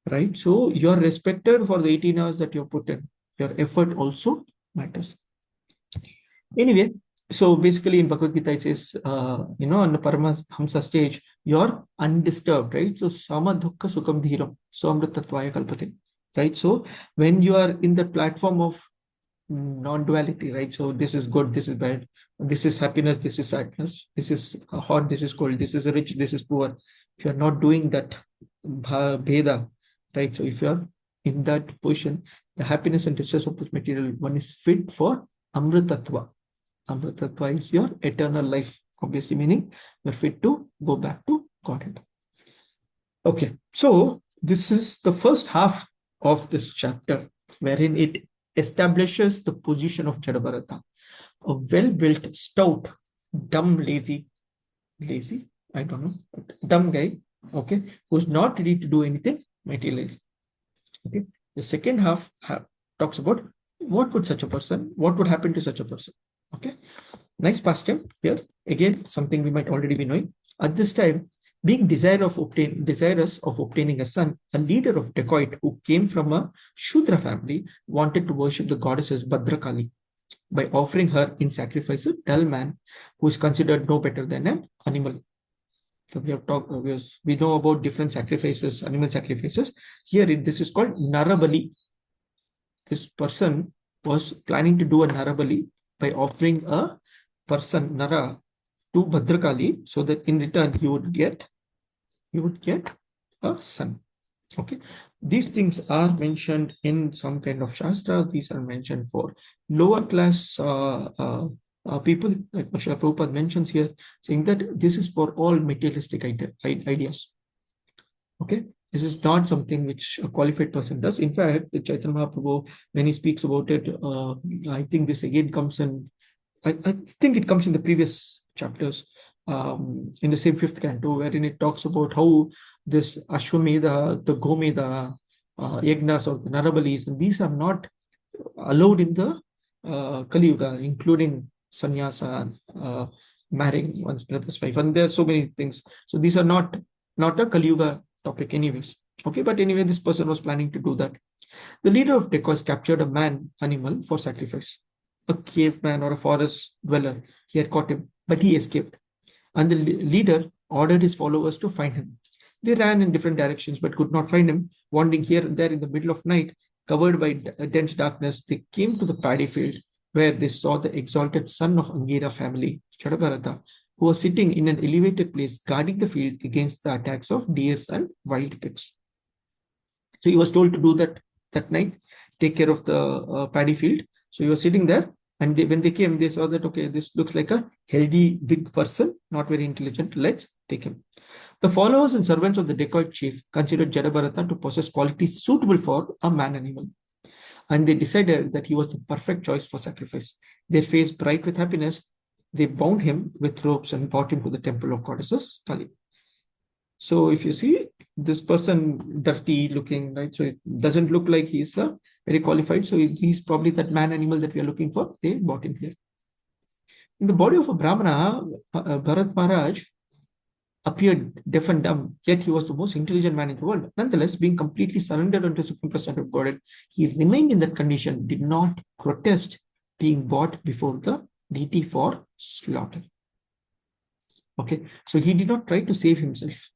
Right? So you're respected for the 18 hours that you put in. Your effort also matters. Anyway, so basically in Bhagavad Gita, it says, on the Paramahamsa stage, you're undisturbed, right? So sama dukkha sukham dhiram, so amritatvaya kalpate, right? So when you are in the platform of non-duality, right? So this is good, this is bad, this is happiness, this is sadness, this is hot, this is cold, this is rich, this is poor. If you're not doing that bheda, right? So if you're in that position, the happiness and distress of this material one is fit for amritatva. Amritatva is your eternal life, obviously, meaning you're fit to go back to Godhead. Okay, so this is the first half of this chapter, wherein it establishes the position of Jadabharata, a well-built, stout, dumb, lazy, I don't know, dumb guy, okay, who's not ready to do anything materially. Okay, the second half talks about what would happen to such a person. Okay, nice past time here. Again, something we might already be knowing. At this time, being desirous of obtaining a son, a leader of dacoit who came from a Shudra family wanted to worship the goddesses Bhadrakali by offering her in sacrifice a dull man who is considered no better than an animal. So we have talked, we know about different sacrifices, animal sacrifices. Here, this is called Narabali. This person was planning to do a Narabali by offering a person, Nara, to Bhadrakali, so that in return he would get a son. Okay, these things are mentioned in some kind of shastras. These are mentioned for lower class people, like Srila Prabhupada mentions here, saying that this is for all materialistic ideas. Okay, this is not something which a qualified person does. In fact, Chaitanya Mahaprabhu, when he speaks about it, I think this again comes in, I think it comes in the previous chapters, in the same fifth canto, wherein it talks about how this Ashwamedha, the Gomedha, Yagnas or the Narabalis, and these are not allowed in the Kali Yuga, including sannyasa, marrying one's brother's wife, and there are so many things. So these are not a Kali Yuga topic, anyways. Okay, but anyway, this person was planning to do that. The leader of Decoys captured a man animal for sacrifice. A caveman or a forest dweller. He had caught him, but he escaped. And the leader ordered his followers to find him. They ran in different directions but could not find him. Wandering here and there in the middle of night, covered by dense darkness, they came to the paddy field where they saw the exalted son of Angira family, Chadabharata, who was sitting in an elevated place guarding the field against the attacks of deers and wild pigs. So he was told to do that night, take care of the paddy field. So he was sitting there, and when they came, they saw that, okay, this looks like a healthy, big person, not very intelligent. Let's take him. The followers and servants of the dacoit chief considered Jadabharata to possess qualities suitable for a man animal, and they decided that he was the perfect choice for sacrifice. Their face bright with happiness, they bound him with ropes and brought him to the temple of goddesses Kali. So if you see this person dirty looking, right? So it doesn't look like he's very qualified. So he's probably that man animal that we are looking for. They brought him here. In the body of a Brahmana, Bharat Maharaj appeared deaf and dumb, yet he was the most intelligent man in the world. Nonetheless, being completely surrendered unto Supreme Personality of Godhead, he remained in that condition, did not protest being brought before the deity for slaughter. Okay, so he did not try to save himself.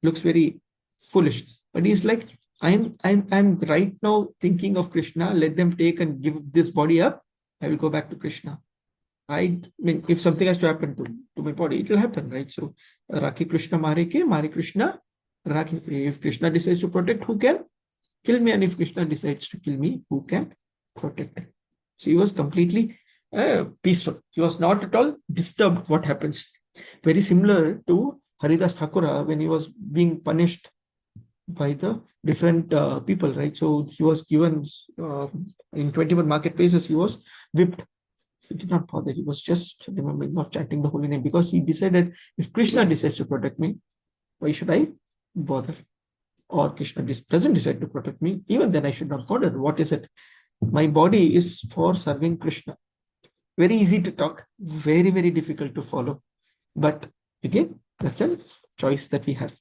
Looks very foolish, but he's like, I'm right now thinking of Krishna. Let them take and give this body up. I will go back to Krishna. I mean, if something has to happen to my body, it will happen, right? So, Rakhi Krishna Mare Krishna Rakhi. If Krishna decides to protect, who can kill me? And if Krishna decides to kill me, who can protect? So he was completely peaceful. He was not at all disturbed what happens. Very similar to Haridas Thakura when he was being punished by the different people, right? So he was given in 21 marketplaces, he was whipped. He did not bother. He was just remembering of chanting the holy name because he decided if Krishna decides to protect me, why should I bother? Or Krishna doesn't decide to protect me, even then I should not bother. What is it? My body is for serving Krishna. Very easy to talk, very, very difficult to follow. But again, that's a choice that we have.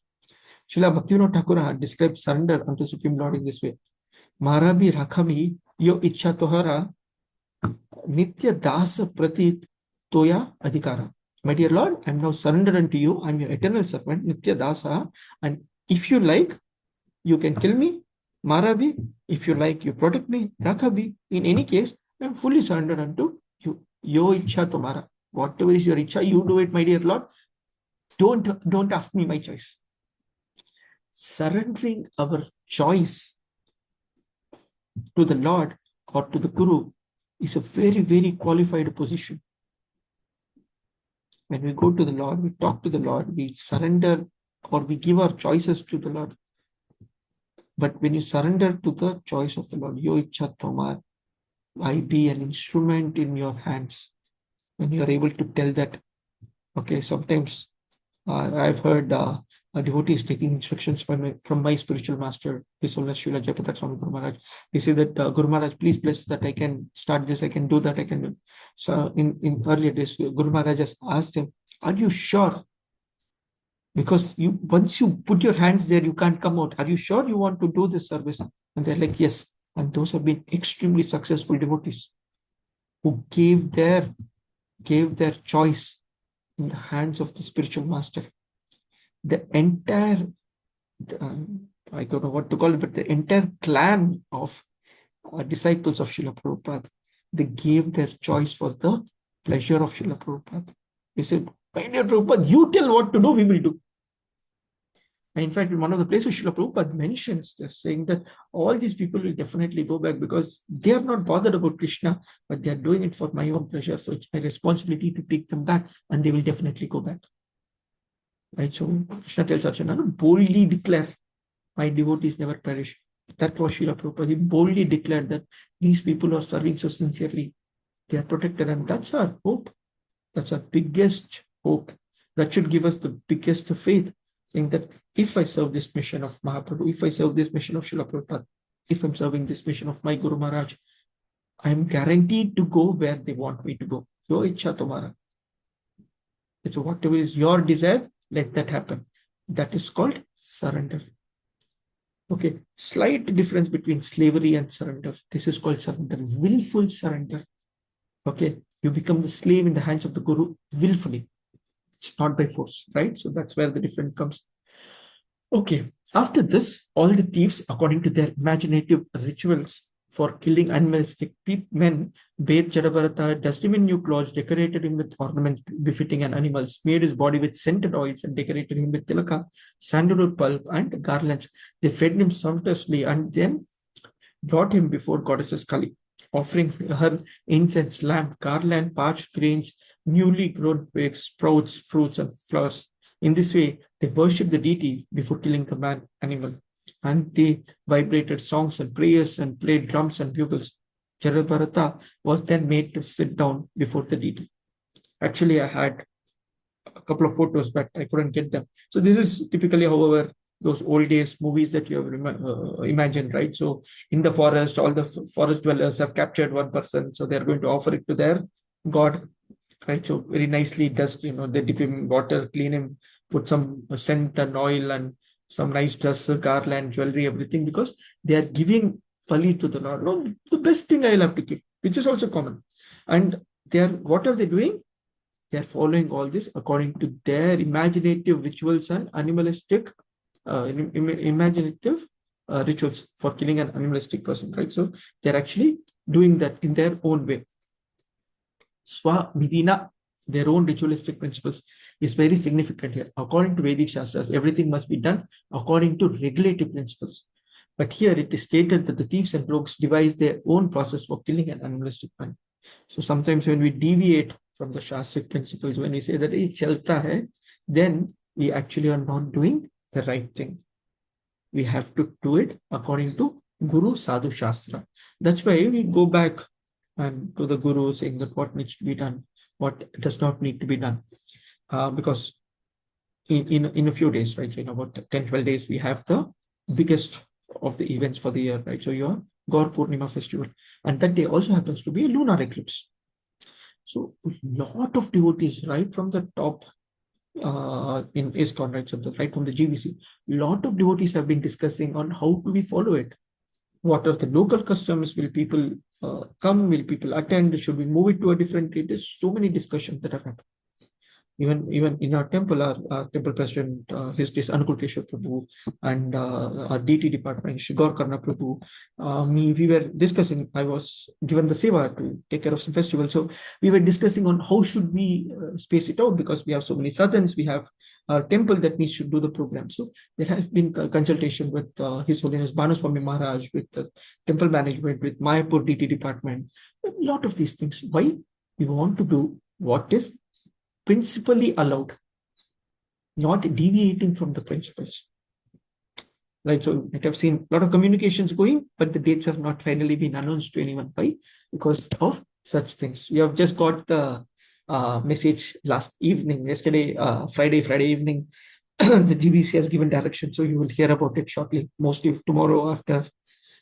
Srila Bhaktivinoda Thakur describes surrender unto Supreme Lord in this way. Marabi rakhami yo ichha tohara nitya dasa pratit toya adhikara. My dear Lord, I am now surrendered unto you. I am your eternal servant, nitya dasa. And if you like, you can kill me. Marabi, if you like, you protect me. Rakhabi, in any case, I am fully surrendered unto you. Yo ichha tomara. Whatever is your ichha, you do it, my dear Lord. Don't ask me my choice. Surrendering our choice to the Lord or to the Guru is a very, very qualified position. When we go to the Lord, we talk to the Lord, we surrender or we give our choices to the Lord. But when you surrender to the choice of the Lord, Yo Ichha Tomar, I be an instrument in your hands. When you are able to tell that, okay, sometimes I've heard devotees taking instructions from my spiritual master, His Holiness Srila Jayapatak Swami Guru Maharaj. They say that, Guru Maharaj, please bless that I can start this, I can do that, I can do. So in earlier days, Guru Maharaj just asked him, are you sure? Because once you put your hands there, you can't come out. Are you sure you want to do this service? And they're like, yes. And those have been extremely successful devotees who gave their choice in the hands of the spiritual master. the entire, I don't know what to call it, but the entire clan of disciples of Srila Prabhupada, they gave their choice for the pleasure of Srila Prabhupada. He said, my dear Prabhupada, you tell what to do, we will do. And in fact, in one of the places, Srila Prabhupada mentions this, saying that all these people will definitely go back because they are not bothered about Krishna, but they are doing it for my own pleasure. So it's my responsibility to take them back, and they will definitely go back. Right? So Krishna tells Arjuna, boldly declare, my devotees never perish. That was Srila Prabhupada. He boldly declared that these people are serving so sincerely. They are protected, and that's our hope. That's our biggest hope. That should give us the biggest faith, saying that if I serve this mission of Mahaprabhu, if I serve this mission of Srila Prabhupada, if I'm serving this mission of my Guru Maharaj, I'm guaranteed to go where they want me to go. Yo ichha tumhara. So whatever is your desire, let that happen. That is called surrender. Okay, slight difference between slavery and surrender. This is called surrender, willful surrender. Okay, you become the slave in the hands of the Guru willfully. It's not by force, right? So that's where the difference comes. Okay, after this, all the thieves, according to their imaginative rituals for killing animalistic men, bathed Jadabharata, dusted him in new clothes, decorated him with ornaments befitting an animal, smeared his body with scented oils, and decorated him with tilaka, sandalwood pulp, and garlands. They fed him sumptuously and then brought him before goddesses Kali, offering her incense, lamp, garland, parched grains, newly grown twigs, sprouts, fruits, and flowers. In this way, they worshipped the deity before killing the man animal. And they vibrated songs and prayers and played drums and bugles. Jarabharata was then made to sit down before the deity. Actually, I had a couple of photos, but I couldn't get them. So this is typically, however, those old days movies that you have imagined, right? So in the forest, all the forest dwellers have captured one person, so they're going to offer it to their god, right? So very nicely dust, they dip him in water, clean him, put some scent and oil and some nice dress, garland, jewelry, everything, because they are giving pali to the Lord. No, the best thing I'll have to give, which is also common. And what are they doing? They are following all this according to their imaginative rituals and animalistic, imaginative rituals for killing an animalistic person, right? So they're actually doing that in their own way. Swavidina, their own ritualistic principles, is very significant here. According to Vedic Shastras, everything must be done according to regulative principles. But here it is stated that the thieves and rogues devise their own process for killing an animalistic man. So sometimes when we deviate from the Shastric principles, when we say that it chalta hai, then we actually are not doing the right thing. We have to do it according to Guru Sadhu Shastra. That's why we go back and to the Guru saying that what needs to be done, what does not need to be done. Because in a few days, right, so in about 10, 12 days, we have the biggest of the events for the year, right? So your Gaur Purnima festival. And that day also happens to be a lunar eclipse. So a lot of devotees, right from the top in ISKCON, right, so right from the GVC, a lot of devotees have been discussing on how do we follow it. What are the local customs? Will people come? Will people attend? Should we move it to a different date? There's so many discussions that have happened. Even in our temple, our temple president, his is Anukul Keshwar Prabhu, and our DT department, Shigor Karna Prabhu, we were discussing, I was given the seva to take care of some festival. So we were discussing on how should we space it out, because we have so many sadhans, we have our temple that needs to do the program. So there has been consultation with His Holiness Banuswami Maharaj, with the temple management, with Mayapur DT department, a lot of these things. Why? We want to do what is principally allowed, not deviating from the principles. Right, so I have seen a lot of communications going, but the dates have not finally been announced to anyone. Why? Because of such things. We have just got the message yesterday, Friday evening. The GBC has given direction, so you will hear about it shortly, mostly tomorrow after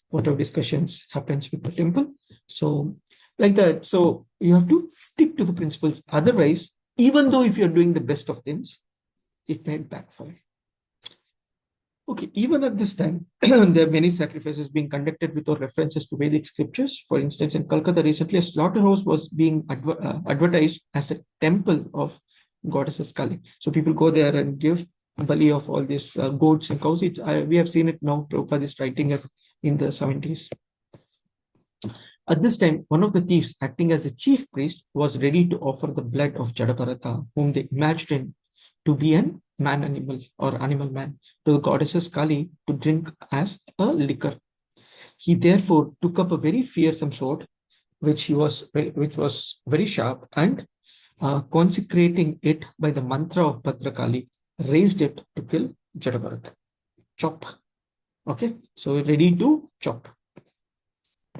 whatever discussions happens with the temple. So like that, so you have to stick to the principles. Otherwise, even though if you're doing the best of things, it may backfire. Okay, even at this time, there are many sacrifices being conducted without references to Vedic scriptures. For instance, in Calcutta recently, a slaughterhouse was being advertised as a temple of goddesses Kali. So people go there and give bali of all these goats and cows. We have seen it now. Prabhupada is writing it in the 70s. At this time, one of the thieves, acting as a chief priest, was ready to offer the blood of Jadabharata, whom they imagined to be an man animal or animal man, to the goddesses Kali to drink as a liquor. He therefore took up a very fearsome sword, which was very sharp, and consecrating it by the mantra of Bhadrakali, raised it to kill Jadabharata. Chop. Okay, so ready to chop.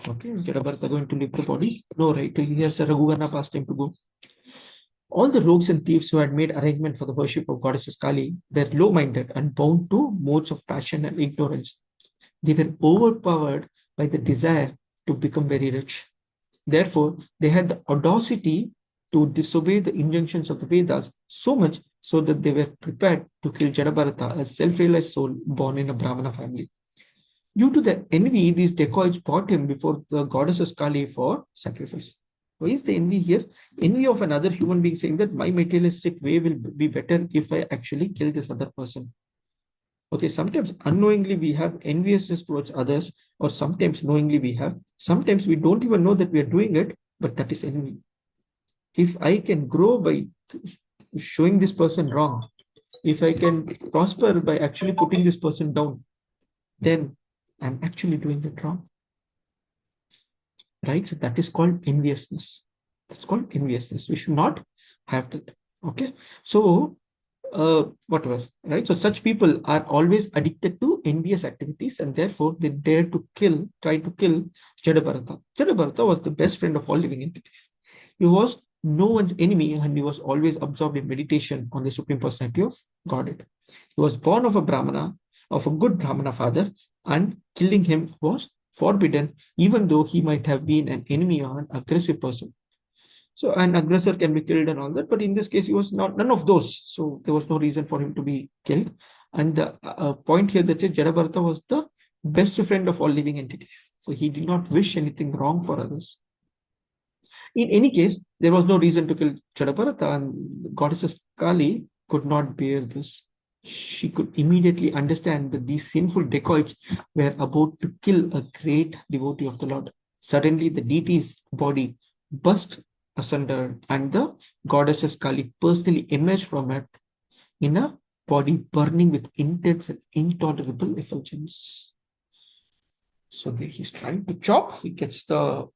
Okay, is Jadabharata going to leave the body? No, right? He has a Raghuvana past time to go. All the rogues and thieves who had made arrangement for the worship of goddesses Kali were low-minded and bound to modes of passion and ignorance. They were overpowered by the desire to become very rich. Therefore, they had the audacity to disobey the injunctions of the Vedas so much so that they were prepared to kill Jadabharata, a self-realized soul born in a Brahmana family. Due to the envy, these dacoits brought him before the goddesses Kali for sacrifice. Why is the envy here? Envy of another human being saying that my materialistic way will be better if I actually kill this other person. Okay, sometimes unknowingly we have enviousness towards others, or sometimes knowingly we have. Sometimes we don't even know that we are doing it, but that is envy. If I can grow by showing this person wrong, if I can prosper by actually putting this person down, then I'm actually doing it wrong. Right? So that is called enviousness. That's called enviousness. We should not have that. Okay. So whatever, right? So such people are always addicted to envious activities, and therefore they dare to try to kill Jadabharata. Jadabharata was the best friend of all living entities. He was no one's enemy, and he was always absorbed in meditation on the Supreme Personality of Godhead. He was born of a Brahmana, of a good Brahmana father, and killing him was forbidden, even though he might have been an enemy or an aggressive person. So an aggressor can be killed and all that, but in this case, he was not none of those. So there was no reason for him to be killed. And the point here that says Jadabharata was the best friend of all living entities. So he did not wish anything wrong for others. In any case, there was no reason to kill Jadabharata, and goddess Kali could not bear this. She could immediately understand that these sinful dacoits were about to kill a great devotee of the Lord. Suddenly, the deity's body burst asunder, and the goddess Kali personally emerged from it in a body burning with intense and intolerable effulgence. So he's trying to chop. He gets the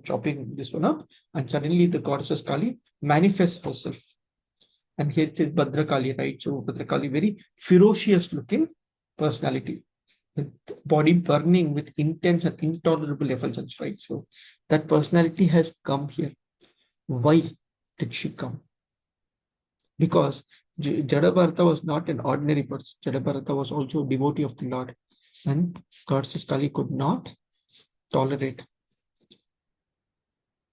chopping this one up, and suddenly the goddess Kali manifests herself. And here it says Bhadrakali, right? So Bhadrakali, very ferocious looking personality, with body burning with intense and intolerable effulgence, right? So that personality has come here. Why did she come? Because Jadabharata was not an ordinary person. Jadabharata was also a devotee of the Lord, and goddess Kali could not tolerate.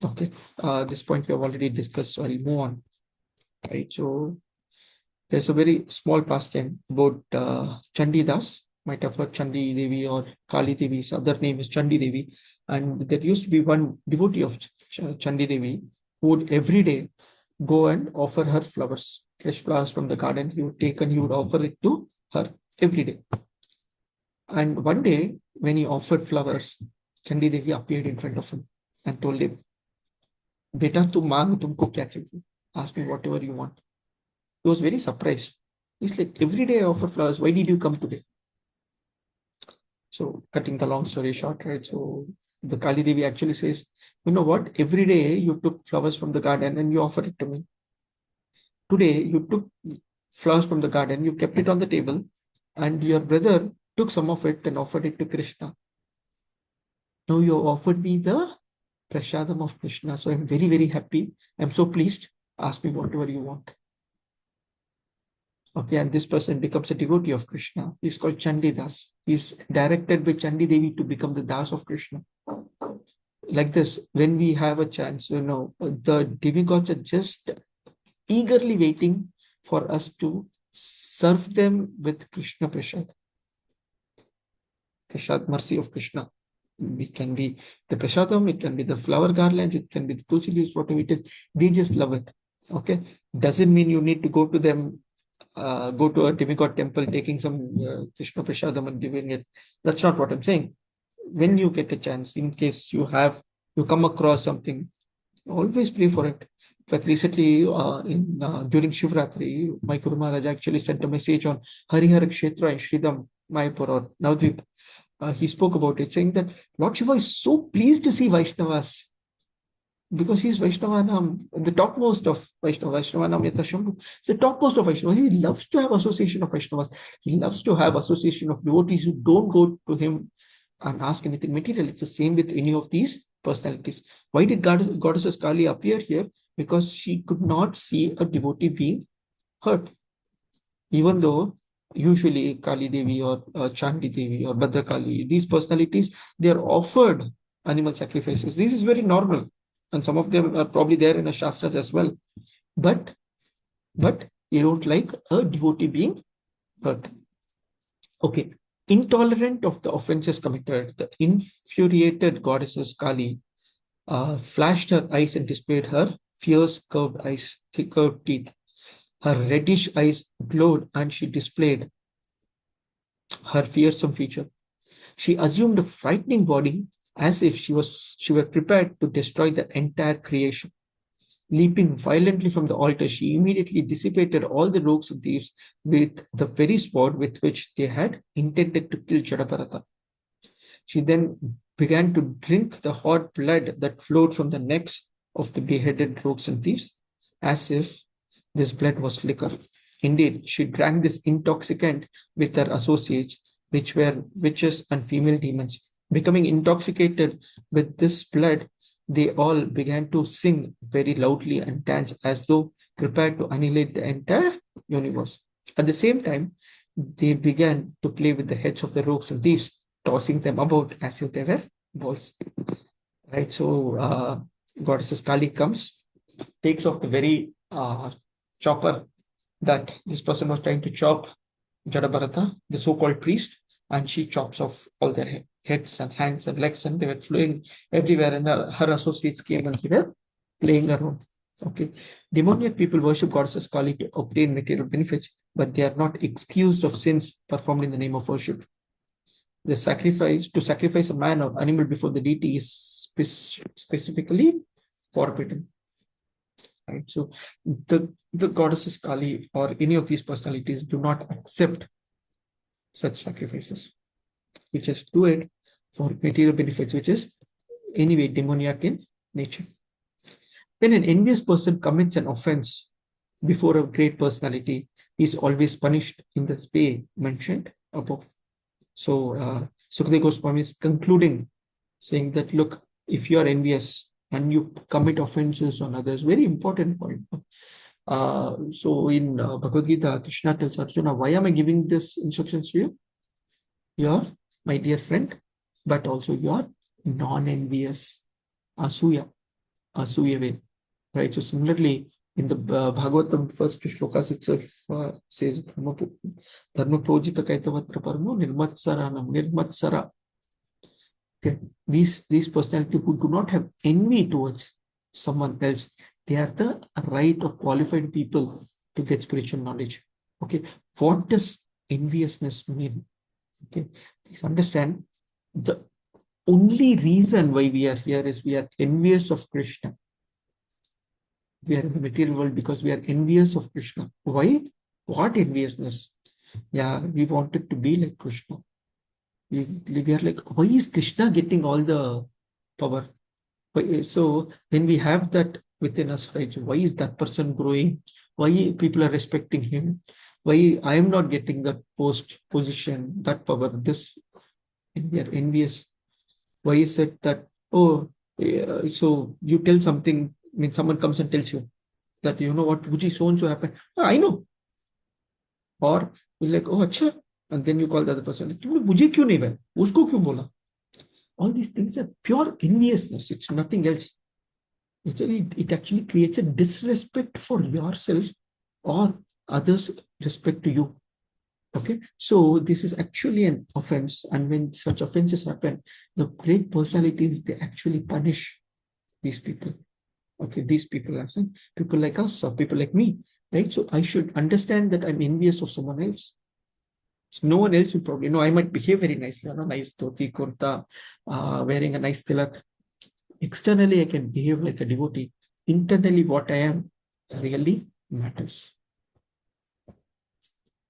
Okay, this point we have already discussed, so I'll move on. Right, so there's a very small pastime about Chandi Das. Might have heard Chandi Devi or Kali Devi's other name is Chandi Devi, and there used to be one devotee of Chandi Devi who would every day go and offer her flowers, fresh flowers from the garden. He would take and he would offer it to her every day. And one day, when he offered flowers, Chandi Devi appeared in front of him and told him, "Beta, tu maang tumko kya chahiye? Ask me whatever you want." He was very surprised. He's like, "Every day I offer flowers. Why did you come today?" So, cutting the long story short, right? So, the Kali Devi actually says, "You know what? Every day you took flowers from the garden and you offered it to me. Today you took flowers from the garden, you kept it on the table, and your brother took some of it and offered it to Krishna. Now you offered me the prasadam of Krishna. So I'm very, very happy. I'm so pleased. Ask me whatever you want." Okay, and this person becomes a devotee of Krishna. He's called Chandi Das. He's directed by Chandi Devi to become the Das of Krishna. Like this, when we have a chance, the demigods are just eagerly waiting for us to serve them with Krishna Prasad. Prasad, mercy of Krishna. It can be the prasadam, it can be the flower garlands, it can be the tulsi leaves, whatever it is. They just love it. Okay, doesn't mean you need to go to them go to a demigod temple, taking some Krishna Prasadam and giving it. That's not what I'm saying. When you get a chance, in case you come across something, always pray for it. In fact, recently during Shivratri, my Guru Maharaj actually sent a message on Harihara Kshetra in Sridham, Mayapur or Navadvip. He spoke about it, saying that Lord Shiva is so pleased to see Vaishnavas because he's Vaishnavanam, the topmost of Vaishnavanam Yatashambhu. The topmost of Vaishnavas. He loves to have association of Vaishnavas. He loves to have association of devotees who don't go to him and ask anything material. It's the same with any of these personalities. Why did Goddess Kali appear here? Because she could not see a devotee being hurt. Even though usually Kali Devi or Chandi Devi or Bhadra Kali, these personalities, they are offered animal sacrifices. This is very normal. And some of them are probably there in the Shastras as well. But you don't like a devotee being hurt. Okay. Intolerant of the offenses committed, the infuriated goddesses Kali flashed her eyes and displayed her fierce curved teeth. Her reddish eyes glowed and she displayed her fearsome feature. She assumed a frightening body as if she were prepared to destroy the entire creation. Leaping violently from the altar, she immediately dissipated all the rogues and thieves with the very sword with which they had intended to kill Jadabharata. She then began to drink the hot blood that flowed from the necks of the beheaded rogues and thieves, as if this blood was liquor. Indeed, she drank this intoxicant with her associates, which were witches and female demons. Becoming intoxicated with this blood, they all began to sing very loudly and dance as though prepared to annihilate the entire universe. At the same time, they began to play with the heads of the rogues and thieves, tossing them about as if they were balls. Right, so Goddess Kali comes, takes off the very chopper that this person was trying to chop Jadabharata, the so-called priest, and she chops off all their heads and hands and legs, and they were flowing everywhere, and her associates came and they were playing around. Okay, demoniac people worship goddesses Kali to obtain material benefits, but they are not excused of sins performed in the name of worship. The sacrifice a man or animal before the deity is specifically forbidden. Right, so the goddesses Kali or any of these personalities do not accept such sacrifices. We just do it for material benefits, which is anyway demoniac in nature. When an envious person commits an offense before a great personality, he is always punished in the way mentioned above. So Sukadeva Goswami is concluding, saying that, look, if you are envious and you commit offenses on others, very important point. So in Bhagavad Gita, Krishna tells Arjuna, why am I giving this instructions to you? You are my dear friend, but also you are non-envious, asuya way. Right? So similarly, in the Bhagavatam first shlokas itself says, Dharma projita kaitavatra parmo nirmatsara. Okay. These personalities who do not have envy towards someone else, they are the right or qualified people to get spiritual knowledge. Okay. What does enviousness mean? Okay. Please understand, the only reason why we are here is we are envious of Krishna. We are in the material world because we are envious of Krishna. Why? What enviousness? Yeah, we wanted to be like Krishna. We are like, why is Krishna getting all the power? So when we have that within us, right? So why is that person growing? Why people are respecting him? Why I am not getting that position, that power? This, we are envious. Why is it that, oh, so you tell something, I mean, someone comes and tells you that, you know what, Buji, so and so happened. Oh, I know. Or you're like, oh, acha. And then you call the other person, Buji kyun nahi hai? Usko kyun bola? All these things are pure enviousness. It's nothing else. It actually creates a disrespect for yourself or others' respect to you. Okay, so this is actually an offense, and when such offenses happen, the great personalities, they actually punish these people. Okay, these people, people like us or people like me, right? So I should understand that I'm envious of someone else. So no one else will probably know. I might behave very nicely, nice dhoti, kurta, wearing a nice tilak. Externally, I can behave like a devotee. Internally, what I am really matters.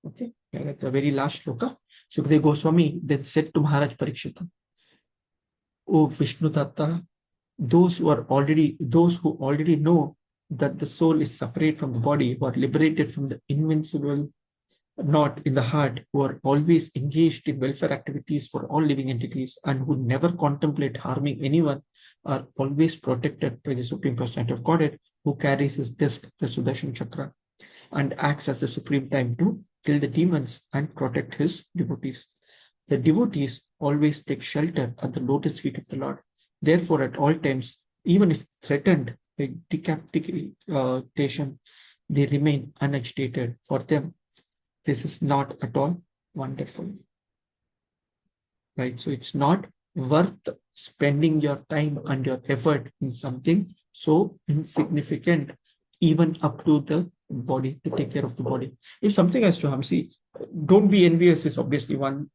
Okay, and at the very last shloka, Sukadeva Goswami then said to Maharaj Parikshita, "O Vishnu Tatta, those who already know that the soul is separate from the body, who are liberated from the invincible knot in the heart, who are always engaged in welfare activities for all living entities, and who never contemplate harming anyone, are always protected by the Supreme Personality of Godhead, who carries his disc, the Sudarshan Chakra, and acts as the supreme time to kill the demons and protect his devotees. The devotees always take shelter at the lotus feet of the Lord. Therefore, at all times, even if threatened by decapitation, they remain unagitated. For them, this is not at all wonderful, right? So it's not worth spending your time and your effort in something so insignificant, even up to the body, to take care of the body. If something has to happen, see, don't be envious is obviously one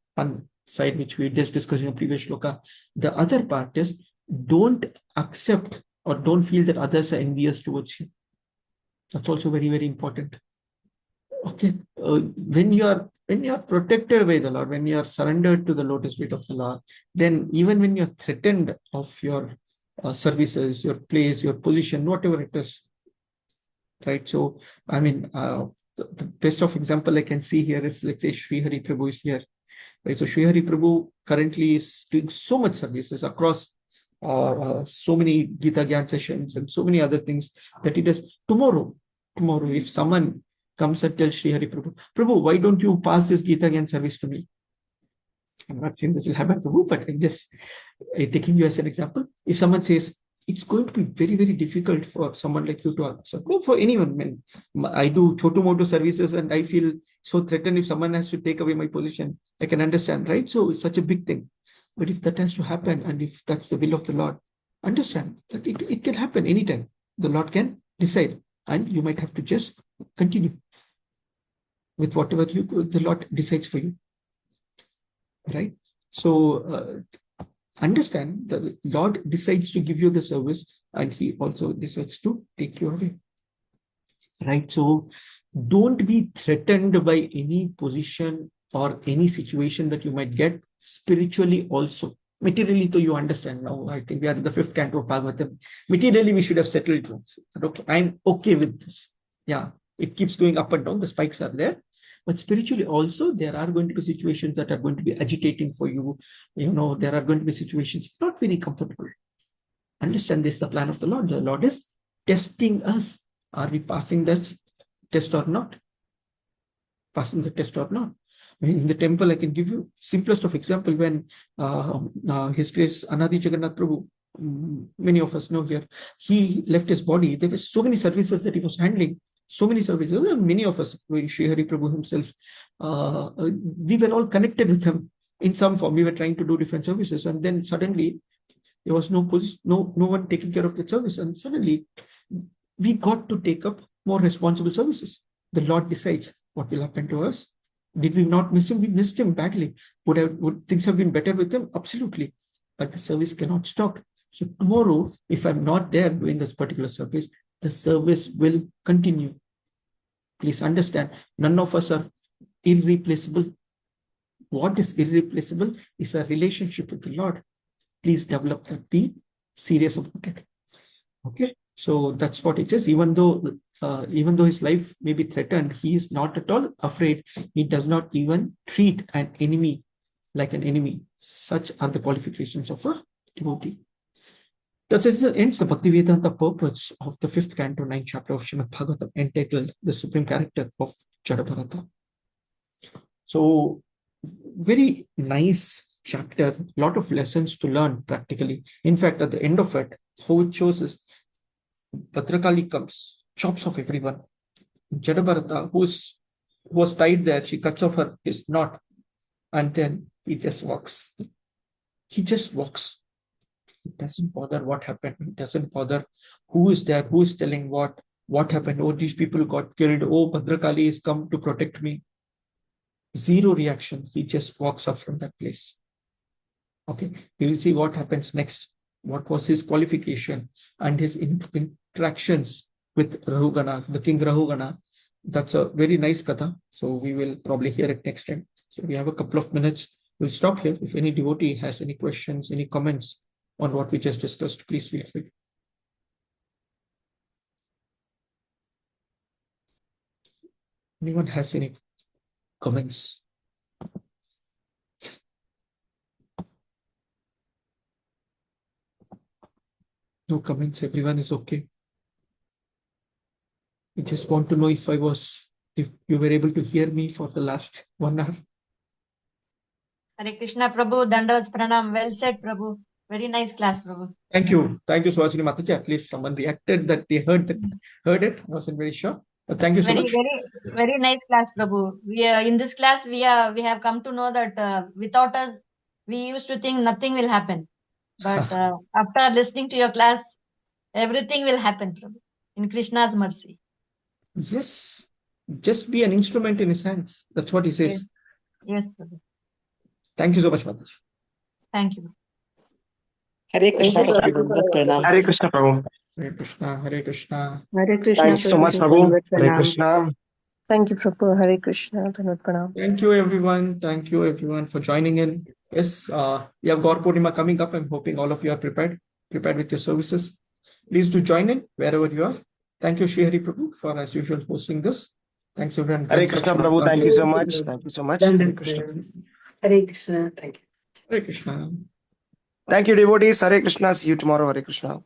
side which we just discussed in a previous shloka. The other part is don't accept or don't feel that others are envious towards you. That's also very, very important. Okay, when you are protected by the Lord, when you are surrendered to the lotus feet of the Lord, then even when you're threatened of your services, your place, your position, whatever it is, right? So, I mean, the best of example I can see here is, let's say, Sri Hari Prabhu is here, right? So Sri Hari Prabhu currently is doing so much services across so many Gita Gyan sessions and so many other things that he does. Tomorrow, if someone comes and tells Sri Hari Prabhu, Prabhu, why don't you pass this Gita Gyan service to me? I'm not saying this will happen, Prabhu, but I'm just taking you as an example. If someone says, it's going to be very, very difficult for someone like you to answer. No, for anyone, man. I do choto moto services and I feel so threatened if someone has to take away my position. I can understand, right? So it's such a big thing. But if that has to happen and if that's the will of the Lord, understand that it can happen anytime. The Lord can decide and you might have to just continue with whatever the Lord decides for you, right? So understand the Lord decides to give you the service and he also decides to take you away, right? So don't be threatened by any position or any situation that you might get spiritually also. Materially, though, you understand now. I think we are in the fifth canto of Bhagavatam. Materially, we should have settled things. Okay, I'm okay with this. Yeah, it keeps going up and down. The spikes are there. But spiritually also, there are going to be situations that are going to be agitating for you. There are going to be situations not very comfortable. Understand this, the plan of the Lord. The Lord is testing us. Are we passing this test or not? Passing the test or not? I mean, in the temple, I can give you simplest of example when His Grace Anadi Jagannath Prabhu, many of us know here, he left his body. There were so many services that he was handling, so many services. Many of us, Sri Hari Prabhu himself, we were all connected with him in some form. We were trying to do different services, and then suddenly there was no one taking care of the service, and suddenly we got to take up more responsible services. The Lord decides what will happen to us. Did we not miss him? We missed him badly. Would things have been better with him? Absolutely. But the service cannot stop. So tomorrow, if I'm not there doing this particular service, the service will continue. Please understand, none of us are irreplaceable. What is irreplaceable is a relationship with the Lord. Please develop that. Be serious about it. Okay. So that's what it says. Even though his life may be threatened, he is not at all afraid. He does not even treat an enemy like an enemy. Such are the qualifications of a devotee. Thus ends the Bhaktivedanta purpose of the fifth canto, 9th chapter of Srimad Bhagavatam, entitled The Supreme Character of Jadabharata. So, very nice chapter, lot of lessons to learn practically. In fact, at the end of it, how it shows is Bhadrakali comes, chops off everyone. Jadabharata, who was tied there, she cuts off his knot, and then he just walks. He just walks. It doesn't bother what happened. It doesn't bother who is there, who is telling what. What happened? Oh, these people got killed. Oh, Bhadrakali is come to protect me. Zero reaction. He just walks up from that place. Okay, we will see what happens next. What was his qualification and his interactions with Rahugana, the king Rahugana. That's a very nice katha. So we will probably hear it next time. So we have a couple of minutes. We'll stop here. If any devotee has any questions, any comments on what we just discussed, please feel free. Anyone has any comments? No comments. Everyone is okay. I just want to know if you were able to hear me for the last 1 hour. Hare Krishna, Prabhu. Dandavats Pranam. Well said, Prabhu. Very nice class, Prabhu. Thank you. Thank you, Swasini Mataji. At least someone reacted that they heard it. I wasn't very sure. But thank you so much. Very nice class, Prabhu. In this class, we have come to know that without us, we used to think nothing will happen. But after listening to your class, everything will happen, Prabhu, in Krishna's mercy. Yes. Just be an instrument in his hands. That's what he says. Yes, Prabhu. Thank you so much, Mataji. Thank you. Hare Krishna, Prabhu. Hare Krishna, Prabhu. Hare Krishna, Hare Krishna. Hare Krishna. Thank you so much, Prabhu. Hare Krishna. Thank you, Prabhu. Hare Krishna. Dhanavad Pranam. Thank you, everyone. Thank you, everyone, for joining in. Yes, we have Gaur Purnima coming up. I'm hoping all of you are prepared with your services. Please do join in wherever you are. Thank you, Shri Hari Prabhu, for as usual hosting this. Thanks, everyone. Hare Krishna, Prabhu. Thank you so much. Thank you so much. Hare Krishna. Hare Krishna. Thank you. Hare Krishna. Thank you, devotees. Hare Krishna. See you tomorrow. Hare Krishna.